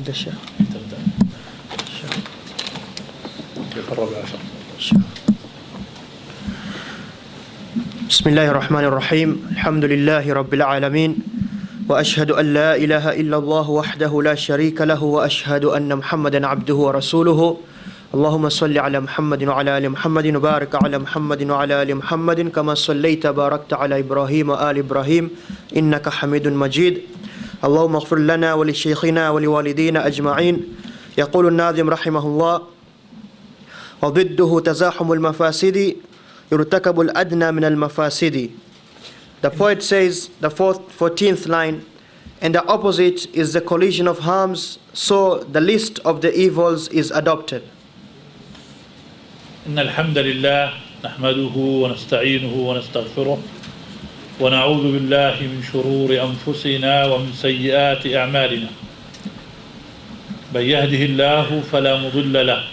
تبدأ الشيخ. تبدأ بسم الله الرحمن الرحيم الحمد لله رب العالمين وأشهد أن لا إله إلا الله وحده لا شريك له وأشهد أن محمدا عبده ورسوله اللهم صل على محمد وعلى آل محمد وبارك على محمد وعلى آل محمد كما صليت باركت على إبراهيم وآل إبراهيم إنك حميد مجيد اللهم اغفر لنا ولشيخنا ولوالدينا أجمعين. يقول الناظم رحمه الله: وضده تزاحم المفاسد يرتكب الأدنى من المفاسد. The poet says, the 14th line, and the opposite is the collision of harms, so the least of the evils is adopted. إن الحمد لله نحمده ونستعينه ونستغفره ونعوذ بالله من شرور أنفسنا ومن سيئات أعمالنا. من يهده الله فلا مضل له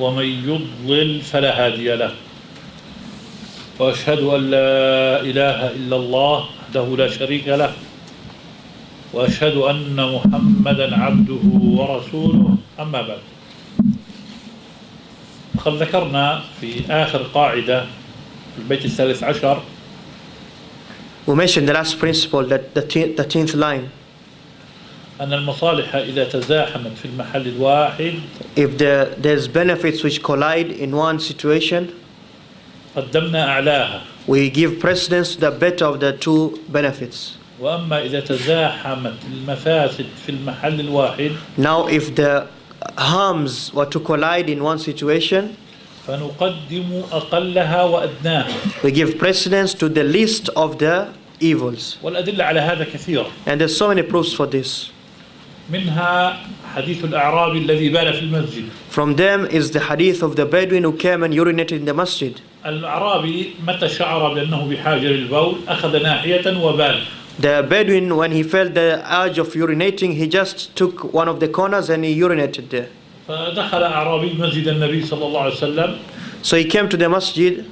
ومن يضلل فلا هادي له. وأشهد أن لا إله إلا الله وحده لا شريك له وأشهد أن محمدا عبده ورسوله. أما بعد، قد ذكرنا في آخر قاعدة في البيت الثالث عشر. We mentioned the last principle, that the 10th line. أن المصالح إذا تزاحمت في المحل الواحد. If there's benefits which collide in one situation, قدمنا أعلاها. we give precedence to the better of the two benefits. وأما إذا تزاحمت المفاسد في المحل الواحد. Now if the harms were to collide in one situation, فنقدم أقلها وأدناها. we give precedence to the least of the evils. والأدلة على هذا كثيرة. And there's so many proofs for this. منها حديث الأعرابي الذي بال في المسجد. From them is the hadith of the Bedouin who came and urinated in the masjid. الأعرابي متى شعر بأنه بحاجة للبول أخذ ناحية وبال. The Bedouin, when he felt the urge of urinating, he just took one of the corners and he urinated there. فدخل أعرابي مسجد النبي صلى الله عليه وسلم. So he came to the masjid.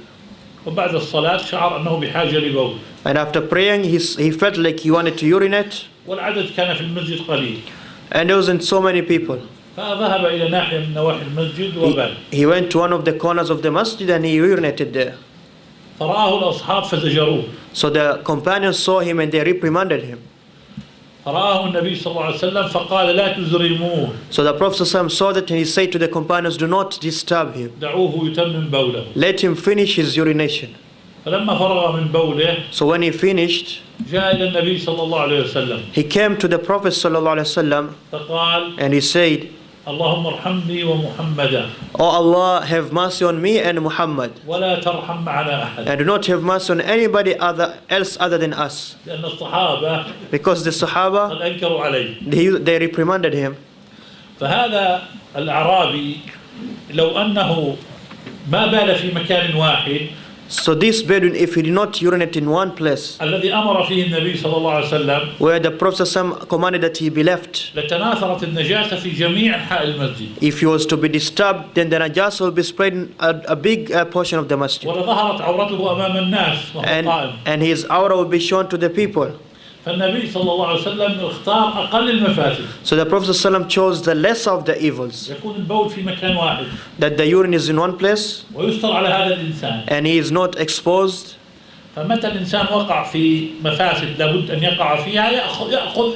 وبعد الصلاة شعر أنه بحاجة لبول. And after praying, he felt like he wanted to urinate. والعدد كان في المسجد قليل. And there wasn't so many people. فذهب إلى ناحية من نواحي المسجد وبال. He went to one of the corners of the masjid and he urinated there. فرآه الأصحاب فزجروه. So the companions saw him and they reprimanded him. فرآه النبي صلى الله عليه وسلم فقال لا تزرموه. So the Prophet ﷺ saw that and he said to the companions, do not disturb him. دعوه يتمم بوله. Let him finish his urination. فلما فرغ من بوله. So when he finished, جاء إلى النبي صلى الله عليه وسلم. he came to the Prophet ﷺ فقال and he said, اللهم ارحمني ومحمدا. Oh Allah, have mercy on me and Muhammad. ولا ترحم معنا أحد. And do not have mercy on anybody else other than us. لأن الصحابة Because the Sahaba, قد أنكروا عليه. they reprimanded him. فهذا الأعرابي لو أنه ما بال في مكان واحد. So this Bedouin, if he did not urinate in one place, الذي أمر فيه النبي صلى الله عليه وسلم. where the Prophet ﷺ commanded that he be left, لتناثرت النجاسة في جميع أنحاء المسجد. if he was to be disturbed, then the najasa will be spread in a big portion of the masjid. ولظهرت عورته أمام الناس وهو قائم. And his aura will be shown to the people. فالنبي صلى الله عليه وسلم اختار أقل المفاسد. So the Prophet ﷺ chose the less of the evils, يكون البول في مكان واحد. that the urine is in one place ويستر على هذا الإنسان. and he is not exposed. فمتى الإنسان وقع في مفاسد لابد أن يقع فيها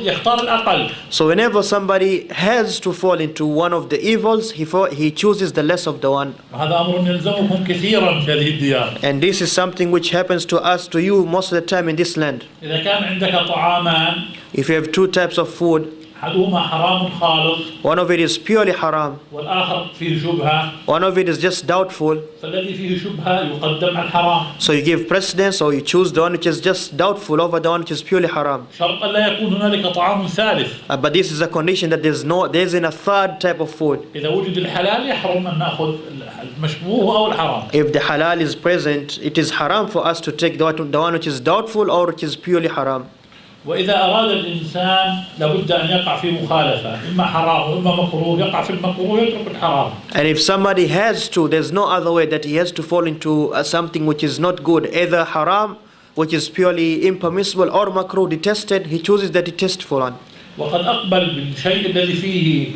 يختار الأقل. So whenever somebody has to fall into one of the evils, he chooses the less of the one. وهذا أمر يلزمكم كثيرا في هذه الديار. And this is something which happens to us, to you, most of the time in this land. إذا كان عندك طعامان. If you have two types of food, أحدهما حرام خالص. one of it is purely haram, والآخر فيه شبهة. one of it is just doubtful. فالذي فيه شبهة يقدم على الحرام. So you give precedence or you choose the one which is just doubtful over the one which is purely haram. شرط لا يكون هنالك طعام ثالث. But this is a condition that there isn't a third type of food. إذا وجد الحلال يحرم أن نأخذ المشبوه أو الحرام. If the halal is present, it is haram for us to take the one which is doubtful or which is purely haram. وإذا أراد الإنسان لابد أن يقع في مخالفة إما حرام وإما مكروه يقع في المكروه يترك الحرام. And if somebody has to, there's no other way that he has to fall into something which is not good, either haram, which is purely impermissible, or makruh, detested, he chooses the detestful one. وقد أقبل بالشيء الذي فيه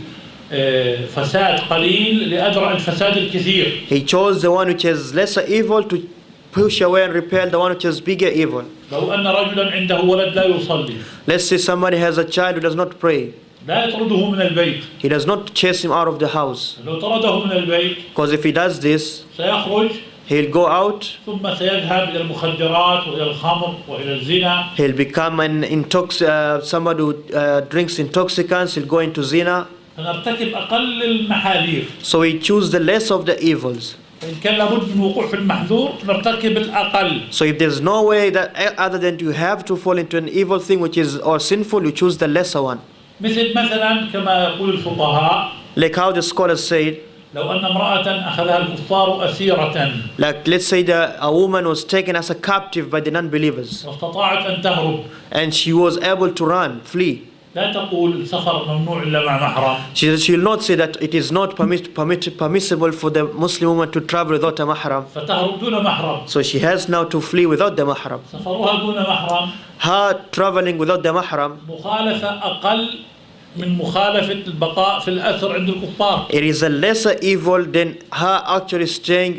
فساد قليل لأدرأ الفساد الكثير. He chose the one which has lesser evil to push away and repel the one which has bigger evil. لو أن رجلا عنده ولد لا يصلي. Let's say somebody has a child who does not pray. لا يطرده من البيت. He does not chase him out of the house. لو طرده من البيت. Because if he does this, سيخرج. he'll go out. ثم سيذهب إلى المخدرات وإلى الخمر وإلى الزنا. He'll become somebody who drinks intoxicants. He'll go into zina. فنرتكب أقل المحاذير. So we choose the less of the evils. فإن كان لابد من الوقوع في المحذور نرتكب الأقل. So if there's no way that other than you have to fall into an evil thing which is or sinful, you choose the lesser one. مثلا كما يقول الفقهاء. Like how the scholars say. لو أن امرأة أخذها الكفار أسيرة. Like let's say a woman was taken as a captive by the non-believers. واستطاعت أن تهرب. And she was able to run, flee. لا تقول السفر ممنوع إلا مع محرم. She will not say that it is not permissible for the Muslim woman to travel without a mahram. فتهرب دون محرم. So she has now to flee without the mahram. سفرها دون محرم. Her traveling without the mahram. مخالفة أقل من مخالفة البقاء في الأسر عند الكفار. It is a lesser evil than her actually staying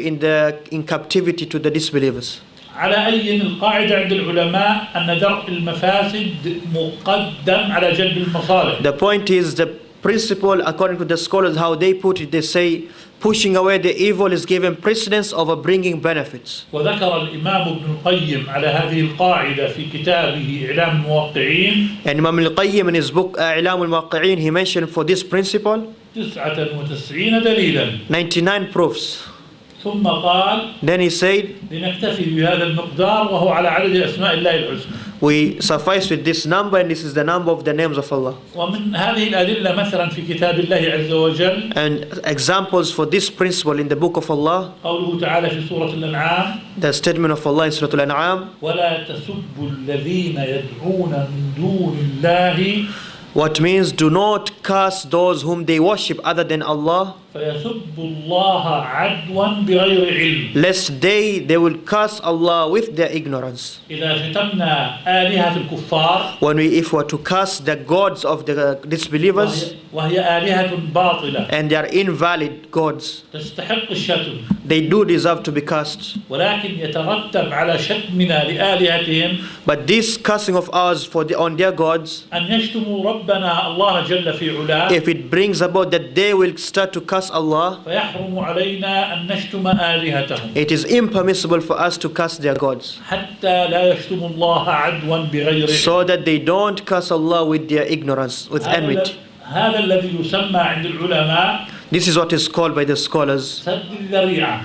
in captivity to the disbelievers. على أي القاعدة عند العلماء أن درء المفاسد مقدم على جلب المصالح. The point is the principle according to the scholars how they put it, they say pushing away the evil is given precedence over bringing benefits. وذكر الإمام ابن القيم على هذه القاعدة في كتابه إعلام الموقعين. And Imam al-Qayyim in his book إعلام الموقعين he mentioned for this principle 99 دليلا. 99 proofs. ثم قال Then he said لنكتفي بهذا المقدار وهو على عدد أسماء الله الحسنى. We suffice with this number and this is the number of the names of Allah. ومن هذه الأدلة مثلا في كتاب الله عز وجل. And examples for this principle in the book of Allah. قوله تعالى في سورة الأنعام. The statement of Allah in Surah Al-An'am. ولا تسبوا الذين يدعون من دون الله. What means do not curse those whom they worship other than Allah. فيسب الله عدوا بغير علم. Lest they will curse Allah with their ignorance. إذا شتمنا آلهة الكفار. If we are to curse the gods of the disbelievers. وهي آلهة باطلة. And they are invalid gods. تستحق الشتم. They do deserve to be cursed. ولكن يترتب على شتمنا لآلهتهم. But this cursing of ours on their gods. أن يشتموا ربنا الله جل في علاه. If it brings about that they will start to curse Allah. فيحرم علينا أن نشتم آلهتهم. It is impermissible for us to curse their gods. حتى لا يشتم الله عدوا بغير. So that they don't curse Allah with their ignorance, with enmity. هذا الذي يسمى عند العلماء. This is what is called by the scholars سد الذريعة.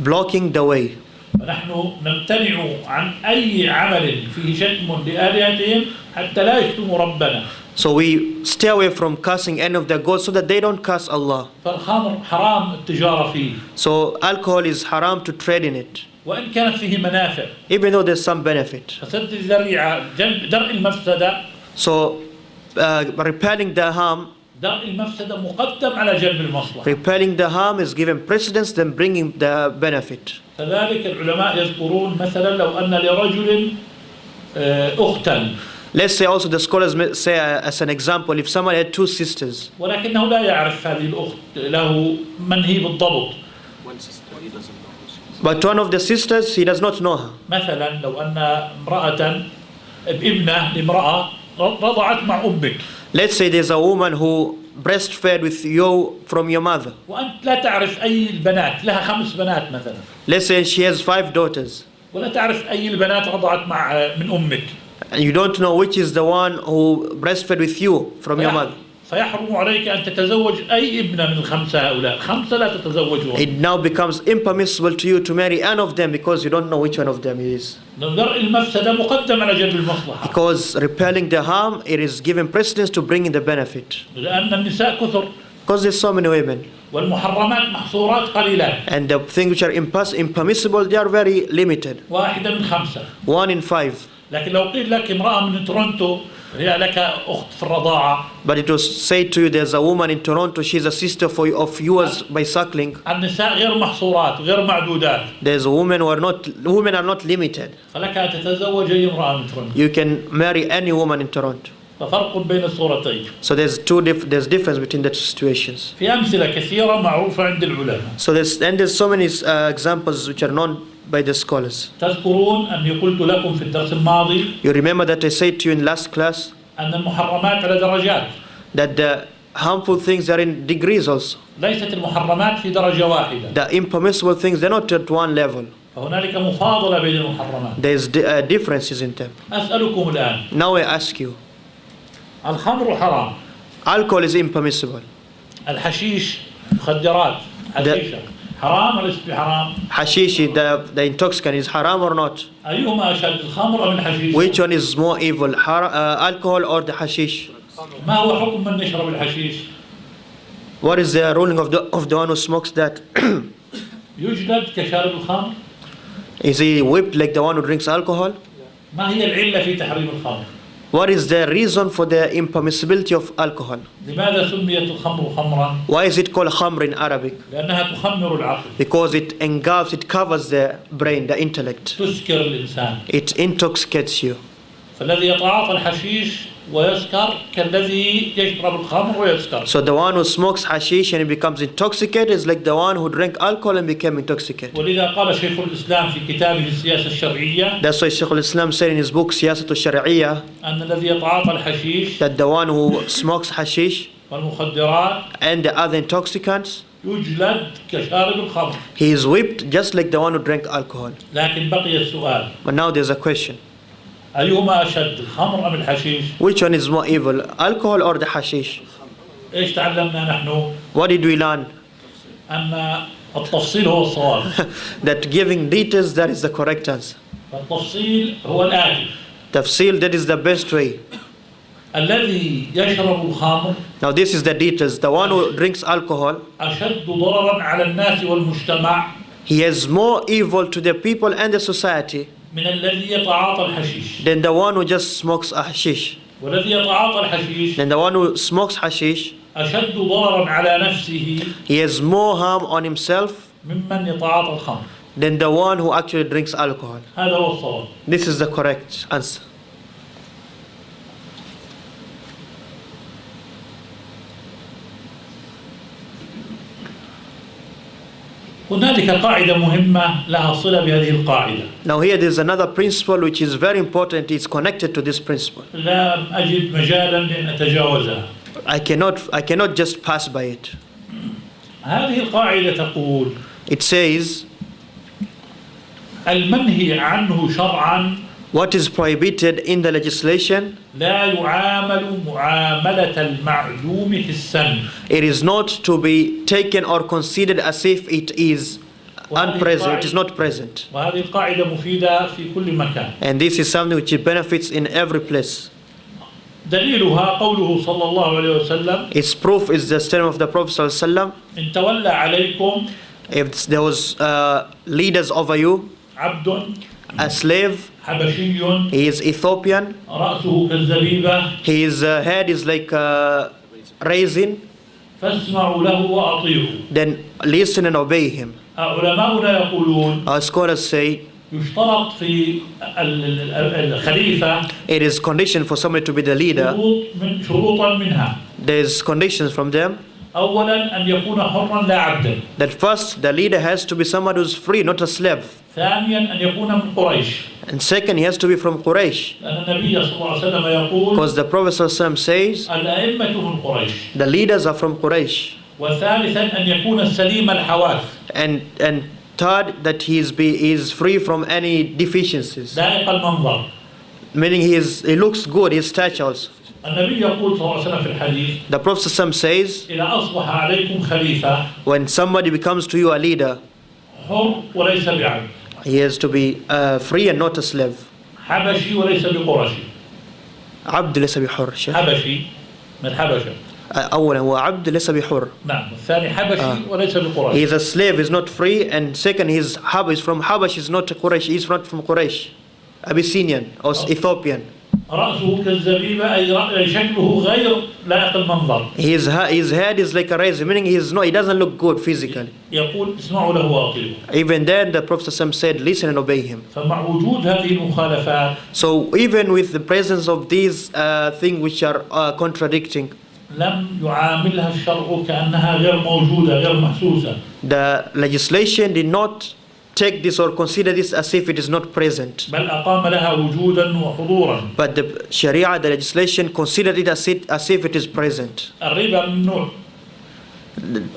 blocking the way. فنحن نمتنع عن أي عمل فيه شتم لآلهتهم حتى لا يشتموا ربنا. So we stay away from cursing any of their gods so that they don't curse Allah. فالخمر حرام التجارة فيه. So alcohol is haram to trade in it. وإن كانت فيه منافع. Even though there's some benefit. فسد الذريعة درء المفسدة. So repelling the harm. درء المفسدة مقدم على جلب المصلحة. Repelling the harm is given precedence than bringing the benefit. كذلك العلماء يذكرون مثلا لو أن لرجل أختا. Let's say also the scholars say as an example if someone had two sisters. ولكنه لا يعرف هذه الأخت له من هي بالضبط. But one of the sisters he does not know her. مثلا لو أن امرأة ابنة لامرأة رضعت مع أمك. Let's say there's a woman who breastfed with you from your mother. وأنت لا تعرف أي البنات لها 5 بنات مثلا. Let's say she has 5 daughters. ولا تعرف أي البنات رضعت من أمك. And you don't know which is the one who breastfed with you from your mother. فيحرم عليك أن تتزوج أي ابنة من ال5 هؤلاء. 5 لا تتزوجهم. It now becomes impermissible to you to marry any of them because you don't know which one of them it is. درء المفسدة مقدم على جلب المصلحة. Because repelling the harm, it is given precedence to bringing the benefit. لأن النساء كثر. Because there's so many women. والمحرمات محصورات قليلات. And the things which are impermissible, they are very limited. 1 من 5. 1 in 5. لكن لو قيل لك امرأة من تورنتو هي لك أخت في الرضاعة. But it was said to you there's a woman in Toronto, she's a sister of yours by suckling. النساء غير محصورات غير معدودات. There's women are not limited. فلك أن تتزوج أي امرأة من تورنتو. You can marry any woman in Toronto. ففرق بين الصورتين. So there's difference between the two situations. في أمثلة كثيرة معروفة عند العلماء. So there's so many examples which are known by the scholars. تذكرون أني قلت لكم في الدرس الماضي You remember that I said to you in last class أن المحرمات على درجات. that the harmful things are in degrees also. ليست المحرمات في درجة واحدة. The impermissible things, they're not at one level. فهنالك مفاضلة بين المحرمات. There's differences in them. أسألكم الآن. Now I ask you, الخمر حرام. alcohol is impermissible. الحشيش مخدرات حشيشة حرام ولا ليس بحرام؟ Hashish, the intoxicant, is haram or not? أيهما أشد الخمر أم الحشيش؟ Which one is more evil, alcohol or the hashish? ما هو حكم من يشرب الحشيش؟ What is the ruling of the one who smokes that? يجلد كشارب الخمر؟ Is he whipped like the one who drinks alcohol? ما هي العلة في تحريم الخمر؟ What is the reason for the impermissibility of alcohol? لماذا سميت الخمر خمرا؟ Why is it called khamr in Arabic? لأنها تخمر العقل. Because it engulfs, it covers the brain, the intellect. تسكر الإنسان. It intoxicates you. فالذي يتعاطى الحشيش ويسكر كالذي يشرب الخمر ويسكر. So the one who smokes hashish and he becomes intoxicated is like the one who drank alcohol and became intoxicated. ولذا قال شيخ الإسلام في كتابه السياسة الشرعية That's why Shaykh al-Islam said in his book سياسة الشرعية أن الذي يتعاطى الحشيش that the one who smokes hashish والمخدرات and the other intoxicants, يجلد كشارب الخمر. he is whipped just like the one who drank alcohol. لكن بقي السؤال But now there's a question. أيهما أشد الخمر أم الحشيش؟ Which one is more evil, alcohol or the hashish? إيش تعلمنا نحن؟ What did we learn? أن التفصيل هو الصواب. That giving details, that is the correct answer. التفصيل هو الآتي. Tafsil, that is the best way. الذي يشرب الخمر Now this is the details. The one who drinks alcohol, أشد ضررا على الناس والمجتمع he has more evil to the people and the society من الذي يتعاطى الحشيش. than the one who just smokes a hashish. والذي يتعاطى الحشيش Then the one who smokes hashish, أشد ضررا على نفسه he has more harm on himself ممن يتعاطى الخمر. than the one who actually drinks alcohol. هذا هو الصواب. This is the correct answer. هنالك قاعدة مهمة لها صلة بهذه القاعدة. Now here there is another principle which is very important. It's connected to this principle. لا أجد مجالا لأن أتجاوزها. I cannot just pass by it. هذه القاعدة تقول It says, المنهي عنه شرعا what is prohibited in the legislation, لا يعامل معاملة المعدوم حسا. it is not to be taken or considered as if it is unpresent, it is not present. وهذه القاعدة مفيدة في كل مكان. And this is something which benefits in every place. دليلها قوله صلى الله عليه وسلم Its proof is the statement of the Prophet ﷺ, إن تولى عليكم if there was leaders over you, عبد a slave, حبشي he is Ethiopian, رأسه كالزبيبة his head is like a raisin, فاسمعوا له وأطيعوا. then listen and obey him. علماؤنا يقولون Our scholars say يشترط في الخليفة it is conditioned for somebody to be the leader. شروطا منها. There's conditions from them. أولا أن يكون حرا لا عبدا. That first, the leader has to be somebody who's free, not a slave. ثانيا أن يكون من قريش. And second, he has to be from Quraysh. لأن النبي صلى الله عليه وسلم يقول Because the Prophet ﷺ says, الأئمة من قريش. the leaders are from Quraysh. وثالثا أن يكون سليم الحواس. And third, that he is free from any deficiencies. دائق المنظر. Meaning he looks good, his stature also. النبي يقول صلى الله عليه وسلم في الحديث The Prophet ﷺ says, إذا أصبح عليكم خليفة when somebody becomes to you a leader, حر وليس بعبد. he has to be free and not a slave. حبشي وليس بقرشي. عبد ليس بحر. شيخ. حبشي من الحبشة. أولا هو عبد ليس بحر. نعم. الثاني حبشي وليس بقرشي. He is a slave, is not free, and second, he's from Habash, is not Quraysh, he's not from Quraysh, Abyssinian or Ethiopian. رأسه كالزبيبة أي شكله غير لائق المنظر. His head is like a razor, meaning he doesn't look good physically. يقول اسمعوا له وأطيعوا. Even then the Prophet ﷺ said, listen and obey him. فمع وجود هذه المخالفات. So even with the presence of these things which are contradicting, لم يعاملها الشرع كأنها غير موجودة غير محسوسة. the legislation did not take this or consider this as if it is not present. بل أقام لها وجودا وحضورا. But the Sharia, the legislation, considered it as if it is present. الربا ممنوع.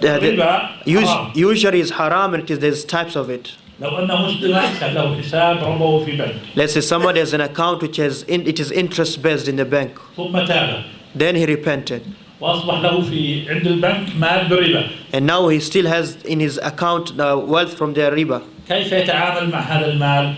الربا حرام. Usually is haram, and there's types of it. لو أن مسلما كان له حساب ربوي في بنك. Let's say somebody has an account which it is interest based in the bank. ثم تاب. Then he repented. وأصبح له في عند البنك مال بربا. And now he still has in his account wealth from the riba. كيف يتعامل مع هذا المال؟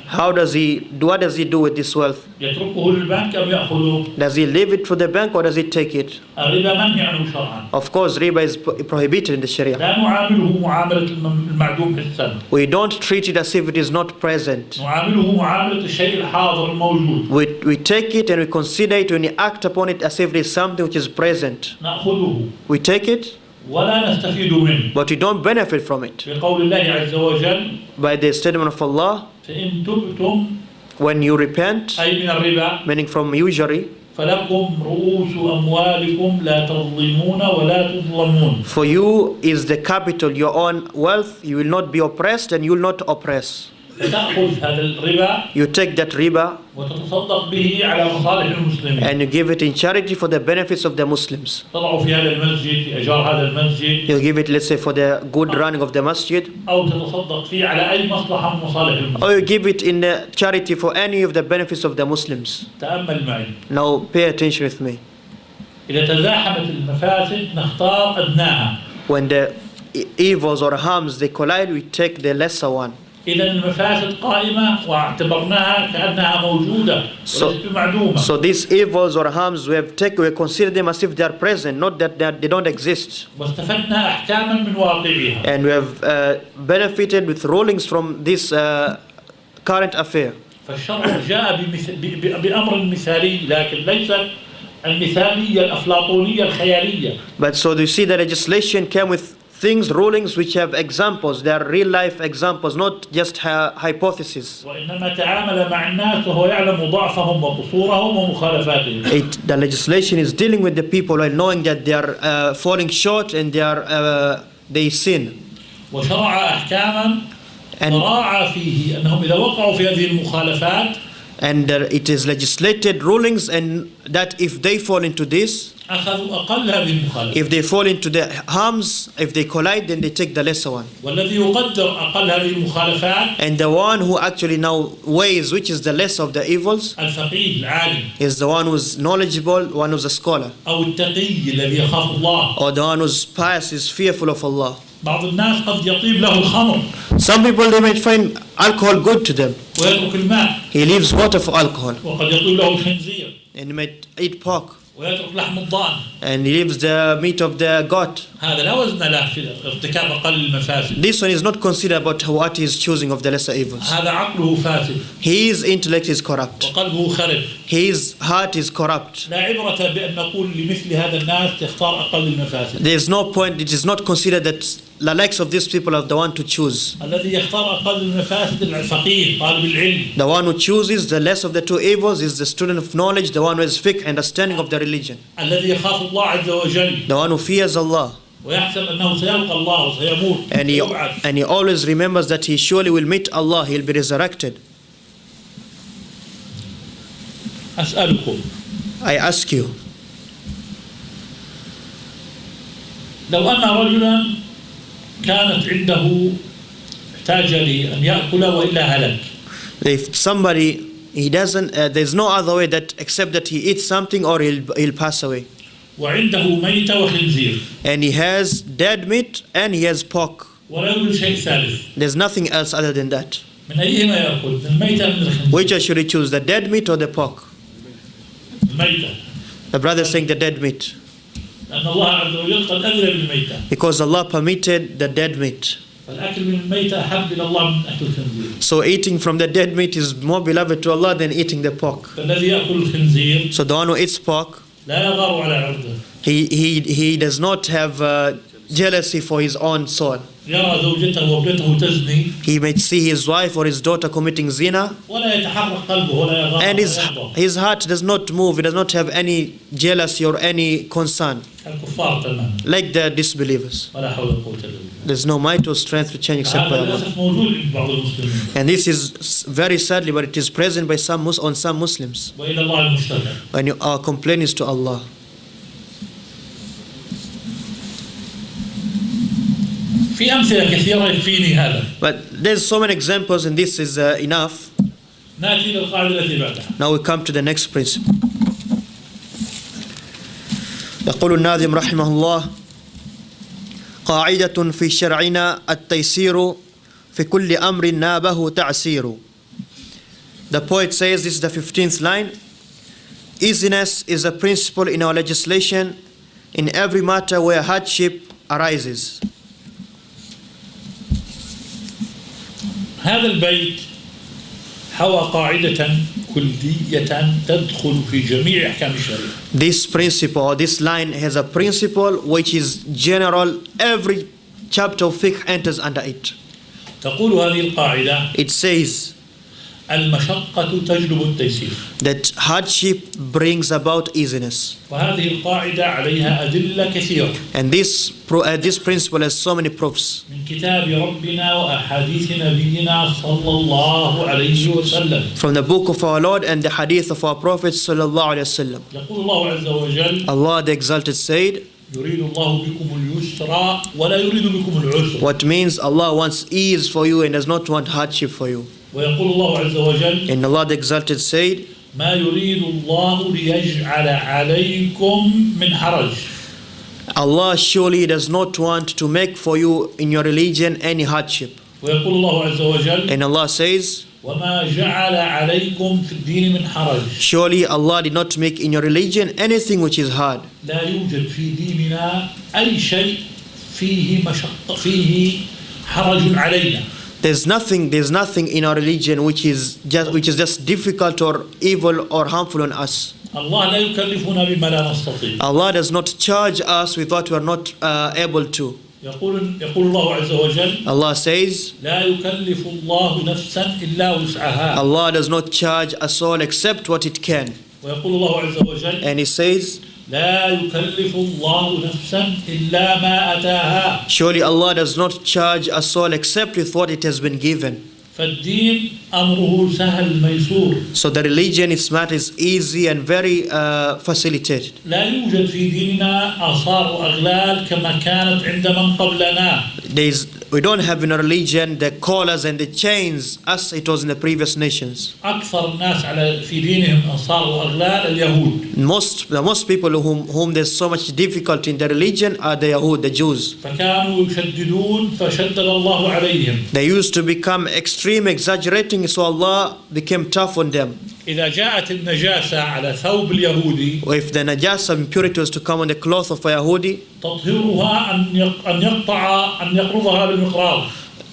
What does he do with this wealth? يتركه للبنك أم يأخذه؟ Does he leave it for the bank or does he take it? الربا منهي عنه شرعا. Of course, riba is prohibited in the Sharia. لا نعامله معاملة المعدوم حسا. We don't treat it as if it is not present. نعامله معاملة الشيء الحاضر الموجود. We take it and we consider it when we act upon it as if it is something which is present. نأخذه. We take it, ولا نستفيد منه. but we don't benefit from it. بقول الله عز وجل. By the statement of Allah, فإن تبتم. when you repent, أي من الربا. meaning from usury, فلكم رؤوس أموالكم لا تظلمون ولا تظلمون. for you is the capital, your own wealth. You will not be oppressed and you will not oppress. تأخذ هذا الربا. You take that riba وتتصدق به على مصالح المسلمين. and you give it in charity for the benefits of the Muslims. تضع في هذا المسجد في إيجار هذا المسجد. You give it, let's say, for the good running of the masjid. أو تتصدق فيه على أي مصلحة من مصالح المسلمين. Or you give it in charity for any of the benefits of the Muslims. تأمل معي. Now pay attention with me. إذا تزاحمت المفاسد نختار أدناها. When the evils or harms they collide, we take the lesser one. إذا المفاسد قائمة واعتبرناها كأنها موجودة وليست بمعدومة. So these evils or harms we consider them as if they are present, not that they don't exist. واستفدنا أحكاما من واقعها. And we have benefited with rulings from this current affair. فالشرع جاء بأمر مثالي لكن ليست المثالية الأفلاطونية الخيالية. But so you see the legislation came with things, rulings which have examples. They are real life examples, not just hypotheses. وإنما تعامل مع الناس وهو يعلم ضعفهم وقصورهم ومخالفاتهم. The legislation is dealing with the people while knowing that they are falling short and they sin. وشرع أحكاما وراعى فيه أنهم إذا وقعوا في هذه المخالفات. And it is legislated rulings, and that if they fall into this, أخذوا أقل هذه المخالفة. if they fall into the harms, if they collide, then they take the lesser one. والذي يقدر أقل هذه المخالفات. And the one who actually now weighs which is the less of the evils الفقيه العالم. is the one who's knowledgeable, one who's a scholar. أو التقي الذي يخاف الله. Or the one who's pious, is fearful of Allah. بعض الناس قد يطيب له الخمر. Some people, they might find alcohol good to them. ويترك الماء. He leaves water for alcohol. وقد يطيب له الخنزير. And he might eat pork. ويترك لحم الضأن. And he leaves the meat of the goat. هذا لا وزن له في ارتكاب أقل المفاسد. This one is not considered about what he is choosing of the lesser evils. هذا عقله فاسد. His intellect is corrupt. وقلبه خرب. His heart is corrupt. لا عبرة بأن نقول لمثل هذا الناس تختار أقل المفاسد. There is no point, it is not considered that the likes of these people are the one to choose. الذي يختار أقل المفاسد الفقيه طالب العلم. The one who chooses the less of the two evils is the student of knowledge, the one who has fiqh, understanding of the religion. الذي يخاف الله عز وجل. The one who fears Allah. ويحسب أنه سيلقى الله وسيموت. And he always remembers that he surely will meet Allah, he will be resurrected. أسألكم. I ask you, لو أن رجلا كانت عنده احتاج لأن يأكل وإلا هلك. if somebody, he doesn't, there's no other way that except that he eats something or he'll pass away. وعنده ميتة وخنزير. And he has dead meat and he has pork. ولا يوجد شيء ثالث. There's nothing else other than that. من أيهما يأكل؟ من الميتة من الخنزير. Which should he choose, the dead meat or the pork? الميتة. The brother is saying the dead meat. لأن الله عز وجل قد أذن بالميتة. Because Allah permitted the dead meat. فالأكل من الميتة أحب إلى الله من أكل الخنزير. So eating from the dead meat is more beloved to Allah than eating the pork. فالذي يأكل الخنزير So the one who eats pork, لا يغار على عرضه. he does not have jealousy for his own soul. يرى زوجته وابنته تزني. He may see his wife or his daughter committing zina, ولا يتحرك قلبه ولا يغار. and his heart does not move. He does not have any jealousy or any concern, الكفار تماما. like the disbelievers. ولا حول ولا قوة إلا بالله. There's no might or strength to change except by هذا Allah. للأسف موجود عند بعض المسلمين. And this is very sadly, but it is present by on some Muslims. وإلى الله المشتكى. When our complaint is to Allah. في أمثلة كثيرة يكفيني هذا. But there's so many examples, and this is enough. نأتي للقاعدة التي بعدها. Now we come to the next principle. يقول الناظم رحمه الله: قاعدة في شرعنا التيسير في كل أمر نابه تعسير. The poet says, this is the 15th line: easiness is a principle in our legislation in every matter where hardship arises. هذا البيت حوى قاعدة كلية تدخل في جميع أحكام الشريعة. This principle, or this line, has a principle which is general. Every chapter of fiqh enters under it. تقول هذه القاعدة: It says المشقة تجلب التيسير. that hardship brings about easiness. وهذه القاعدة عليها أدلة كثيرة. And this principle has so many proofs. من كتاب ربنا وأحاديث نبينا صلى الله عليه وسلم. From the book of our Lord and the hadith of our Prophet sallallahu alaihi wasallam. يقول الله عز وجل: Allah the Exalted said, يريد الله بكم اليسر ولا يريد بكم العسر. what means Allah wants ease for you and does not want hardship for you. ويقول الله عز وجل: And Allah the Exalted said, ما يريد الله ليجعل عليكم من حرج. Allah surely does not want to make for you in your religion any hardship. ويقول الله عز وجل: And Allah says, وما جعل عليكم في الدين من حرج. surely Allah did not make in your religion anything which is hard. لا يوجد في ديننا أي شيء فيه مشقة فيه حرج علينا. There's nothing in our religion which is just difficult or evil or harmful on us. الله لا يكلفنا بما لا نستطيع. Allah does not charge us with what we are not able to. يقول الله عز وجل: Allah says, لا يكلف الله نفسا إلا وسعها. Allah does not charge a soul except what it can. ويقول الله عز وجل: And He says, لا يكلف الله نفسا إلا ما أتاها. surely Allah does not charge a soul except with what it has been given. فالدين أمره سهل ميسور. So the religion, its matter is easy and very facilitated. لا يوجد في ديننا آثار وأغلال كما كانت عند من قبلنا. We don't have in our religion the collars and the chains as it was in the previous nations. أكثر الناس على في دينهم آثار وأغلال اليهود. The most people whom there's so much difficulty in the religion are the Yahud, the Jews. فكانوا يشددون فشدد الله عليهم. They used to become extreme, exaggerating, so Allah became tough on them. إذا جاءت النجاسة على ثوب اليهودي. Or if the najasa impurity was to come on the cloth of a Yahudi, تطهيرها أن يقرضها بالمقراض.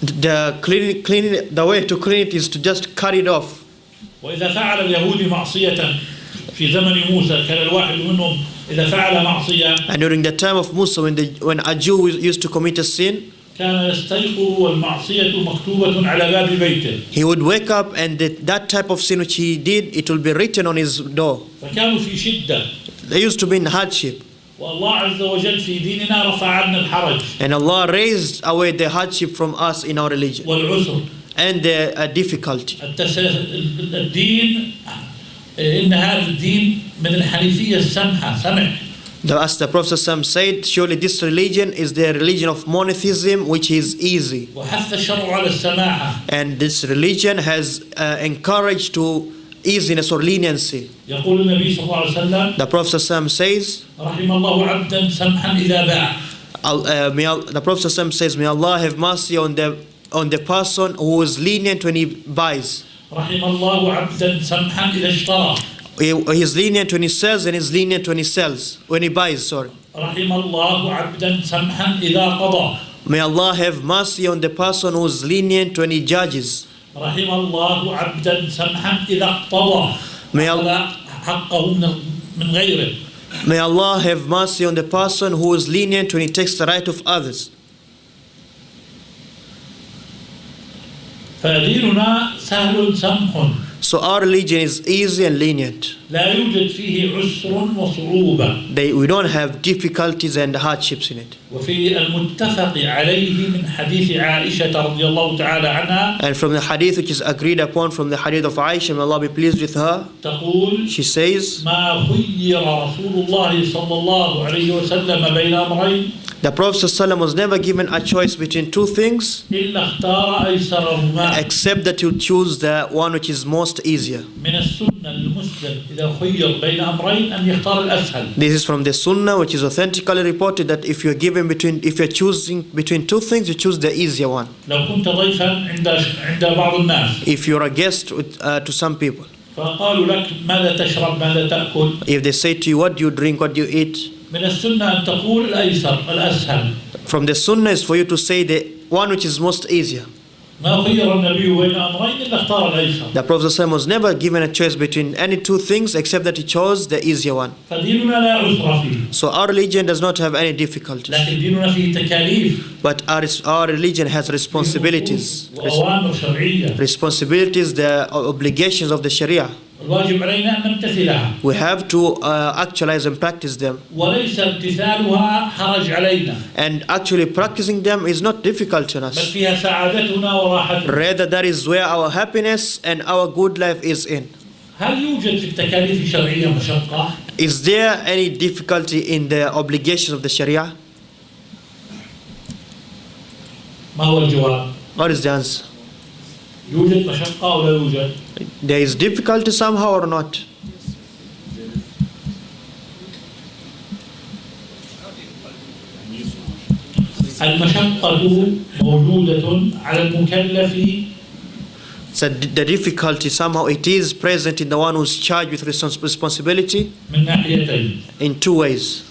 the way to clean it is to just cut it off. وإذا فعل اليهودي معصية في زمن موسى كان الواحد منهم إذا فعل معصية. And during the time of Musa, when a Jew used to commit a sin, كان يستيقظ والمعصية مكتوبة على باب بيته. he would wake up and that type of sin which he did, it will be written on his door. فكانوا في شدة. They used to be in hardship. والله عز وجل في ديننا رفع عنا الحرج. And Allah raised away the hardship from us in our religion. والعسر. And the difficulty. الدين إن هذا الدين من الحنيفية السمحة سمح. As the Prophet said, surely this religion is the religion of monotheism, which is easy. وحث الشرع على السماحة. And this religion has encouraged to easiness or leniency. يقول النبي صلى الله عليه وسلم: The Prophet says, رحم الله عبدا سمحا إذا باع. the Prophet says, may Allah have mercy on the person who is lenient when he buys. رحم الله عبدا سمحا إذا اشترى. He is lenient when he sells and is lenient when he buys. رحم الله عبدا سمحا إذا قضى. May Allah have mercy on the person who is lenient when he judges. رحم الله عبدا سمحا إذا اقتضى May أخذ Allah, حقه من غيره. may Allah have mercy on the person who is lenient when he takes the right of others. فديننا سهل سمح So our religion is easy and lenient. لا يوجد فيه عسر وصعوبة. We don't have difficulties and hardships in it. وفي المتفق عليه من حديث عائشة رضي الله تعالى عنها And from the hadith which is agreed upon from the hadith of Aisha, may Allah be pleased with her, تقول she says, ما خير رسول الله صلى الله عليه وسلم بين أمرين the Prophet ﷺ was never given a choice between two things, إلا اختار أيسرهما. except that you choose the one which is most easier. من السنة للمسلم إذا خير بين أمرين أن يختار الأسهل. This is from the Sunnah, which is authentically reported that if you're choosing between two things, you choose the easier one. لو كنت ضيفا عند بعض الناس If you're a guest to some people, فقالوا لك ماذا تشرب ماذا تأكل if they say to you, what do you drink, what do you eat? من السنة أن تقول الأيسر الأسهل. From the Sunnah is for you to say the one which is most easier. ما خير النبي بين أمرين إلا اختار الأيسر. The Prophet ﷺ was never given a choice between any two things except that he chose the easier one. فديننا لا عسر فيه. So our religion does not have any difficulties. لكن ديننا فيه تكاليف. But our religion has responsibilities. وأوامر شرعية. Responsibilities, the obligations of the Sharia. الواجب علينا أن نمتثلها. We have to actualize and practice them. وليس امتثالها حرج علينا. And actually practicing them is not difficult on بل us. فيها سعادتنا وراحتنا. Rather, that is where our happiness and our good life is in. هل يوجد في التكاليف الشرعية مشقة؟ Is there any difficulty in the obligations of the Sharia? ما هو الجواب؟ What is the answer? يوجد مشقة أو لا يوجد؟ There is difficulty somehow or not? المشقة موجودة على المكلف. So the difficulty somehow it is present in the one who's charged with responsibility من ناحيتين. in two ways.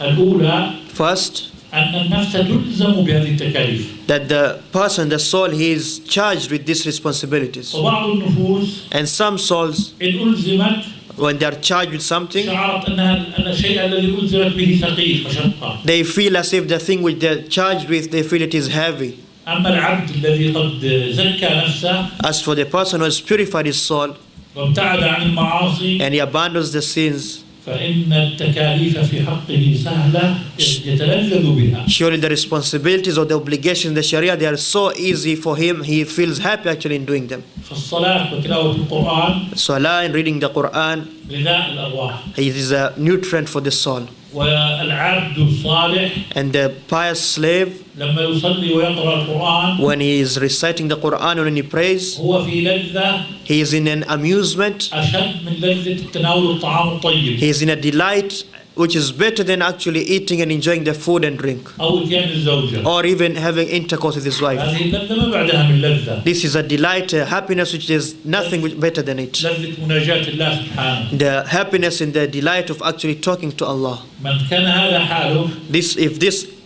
الأولى First, أن النفس تلزم بهذه التكاليف. that the person, the soul, he is charged with these responsibilities. وبعض النفوس And some souls, إن ألزمت when they are charged with something, شعرت أن الشيء الذي ألزمت به ثقيل مشقة. they feel as if the thing which they're charged with, they feel it is heavy. أما العبد الذي قد زكى نفسه As for the person who has purified his soul وابتعد عن المعاصي and he abandons the sins, فإن التكاليف في حقه سهلة يتلذذ بها. surely the responsibilities or the obligations in the Sharia, they are so easy for him, he feels happy actually in doing them. فالصلاة وتلاوة القرآن Salah and reading the Quran, غذاء الأرواح. it is a nutrient for the soul. والعبد الصالح And the pious slave, لما يصلي ويقرأ القرآن when he is reciting the Quran and when he prays, هو في لذة he is in an amusement, أشد من لذة تناول الطعام الطيب he is in a delight which is better than actually eating and enjoying the food and drink, أو إتيان الزوجة. or even having intercourse with his wife. هذه اللذة ما بعدها من لذة. This is a delight, a happiness which is nothing better than it. لذة مناجاة الله سبحانه. The happiness and the delight of actually talking to Allah. من كان هذا حاله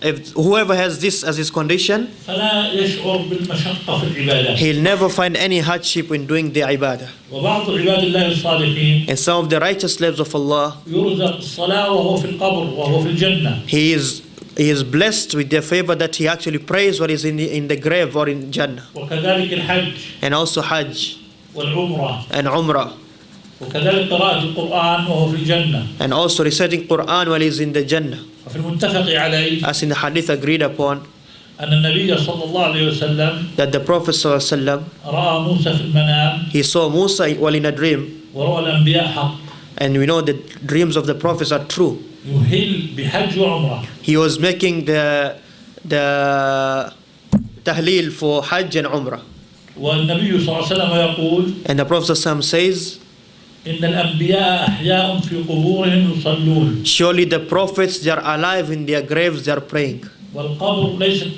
If whoever has this as his condition, فلا يشعر بالمشقة في العبادات. he'll never find any hardship in doing the ibadah. وبعض عباد الله الصالحين And some of the righteous slaves of Allah, يرزق الصلاة وهو في القبر وهو في الجنة. he is blessed with the favor that he actually prays while he's in the grave or in Jannah. وكذلك الحج And also Hajj والعمرة and Umrah. وكذلك قراءة القرآن وهو في الجنة. And also reciting Quran while he's in the Jannah. وفي المتفق عليه As in the hadith agreed upon, أن النبي صلى الله عليه وسلم that the Prophet ﷺ, رأى موسى في المنام he saw Musa while in a dream. ورأى الأنبياء حق. And we know the dreams of the prophets are true. يهل بحج وعمرة. He was making the tahleel for Hajj and Umrah. والنبي صلى الله عليه وسلم يقول And the Prophet ﷺ says, إن الأنبياء أحياء في قبورهم يصلون. surely the prophets, they are alive in their graves, they are praying. والقبر ليست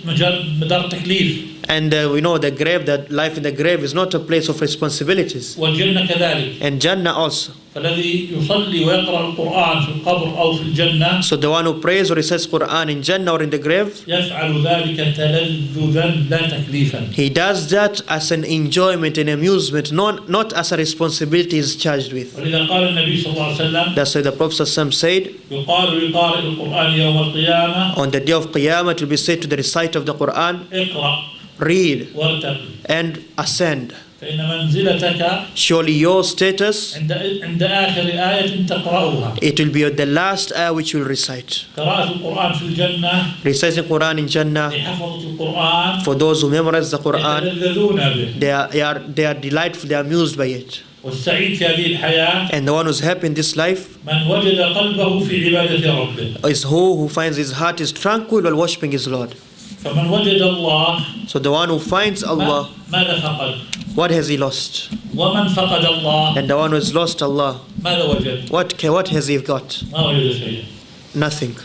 مدار تكليف. And we know the grave, that life in the grave is not a place of responsibilities. والجنة كذلك. And Jannah also. فالذي يصلي ويقرأ القرآن في القبر أو في الجنة. So the one who prays or recites Quran in Jannah or in the grave, يفعل ذلك تلذذا لا تكليفا. he does that as an enjoyment and amusement, not as a responsibility he's charged with. ولذا قال النبي صلى الله عليه وسلم. That's why the Prophet ﷺ said, يقال لقارئ القرآن يوم القيامة. on the day of Qiyamah it will be said to the reciter of the Quran, اقرأ. read وارتقي. and ascend. فإن منزلتك Surely your status, عند آخر آية تقرأها. it will be the last ayah which you will recite. قراءة القرآن في الجنة. Reciting Quran in Jannah, لحفظة القرآن. for those who memorize the Quran, يتلذذون به. they are delightful, they are amused by it. والسعيد في هذه الحياة. And the one who's happy in this life من وجد قلبه في عبادة ربه. is who finds his heart is tranquil while worshipping his Lord. فمن وجد الله. So the one who finds Allah, ماذا فقد؟ what has he lost? ومن فقد الله. And the one who has lost Allah, ماذا وجد؟ what has he got? ما وجد شيئا. Nothing.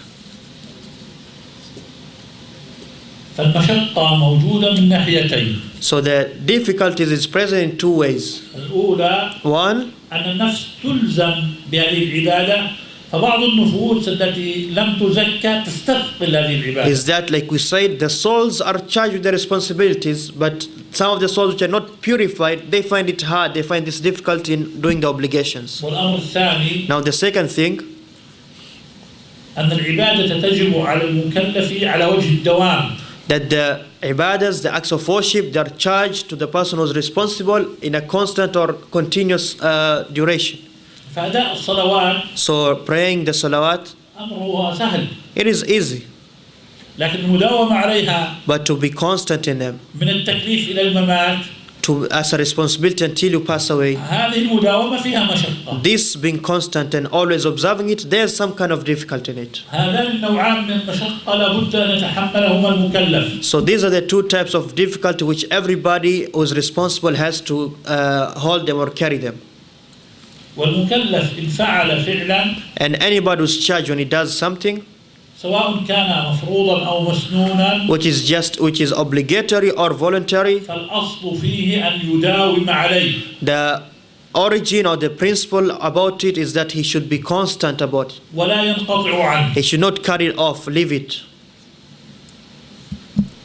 فالمشقة موجودة من ناحيتين. So the difficulties is present in two ways. الأولى One, أن النفس تلزم بهذه العبادة، فبعض النفوس التي لم تزكى تستثقل هذه العبادة. is that, like we said, the souls are charged with their responsibilities, but some of the souls which are not purified, they find it hard, they find this difficulty in doing the obligations. والأمر الثاني Now the second thing, أن العبادة تجب على المكلف على وجه الدوام. that the ibadas, the acts of worship, they are charged to the person who is responsible in a constant or continuous duration. فأداء الصلوات So praying the salawat, أمره سهل، it is easy, لكن المداومة عليها but to be constant in them, من التكليف إلى الممات، as a responsibility until you pass away, هذه المداومة فيها مشقة. this being constant and always observing it, there's some kind of difficulty in it. هذان النوعان من المشقة لابد أن يتحملهما المكلف. So these are the two types of difficulty which everybody who is responsible has to hold them or carry them. والمكلف إن فعل فعلا And anybody who's charged when he does something سواء كان مفروضا أو مسنونا which is obligatory or voluntary, فالأصل فيه أن يداوم عليه. the origin or the principle about it is that he should be constant about it. ولا ينقطع عنه. He should not cut it off, leave it.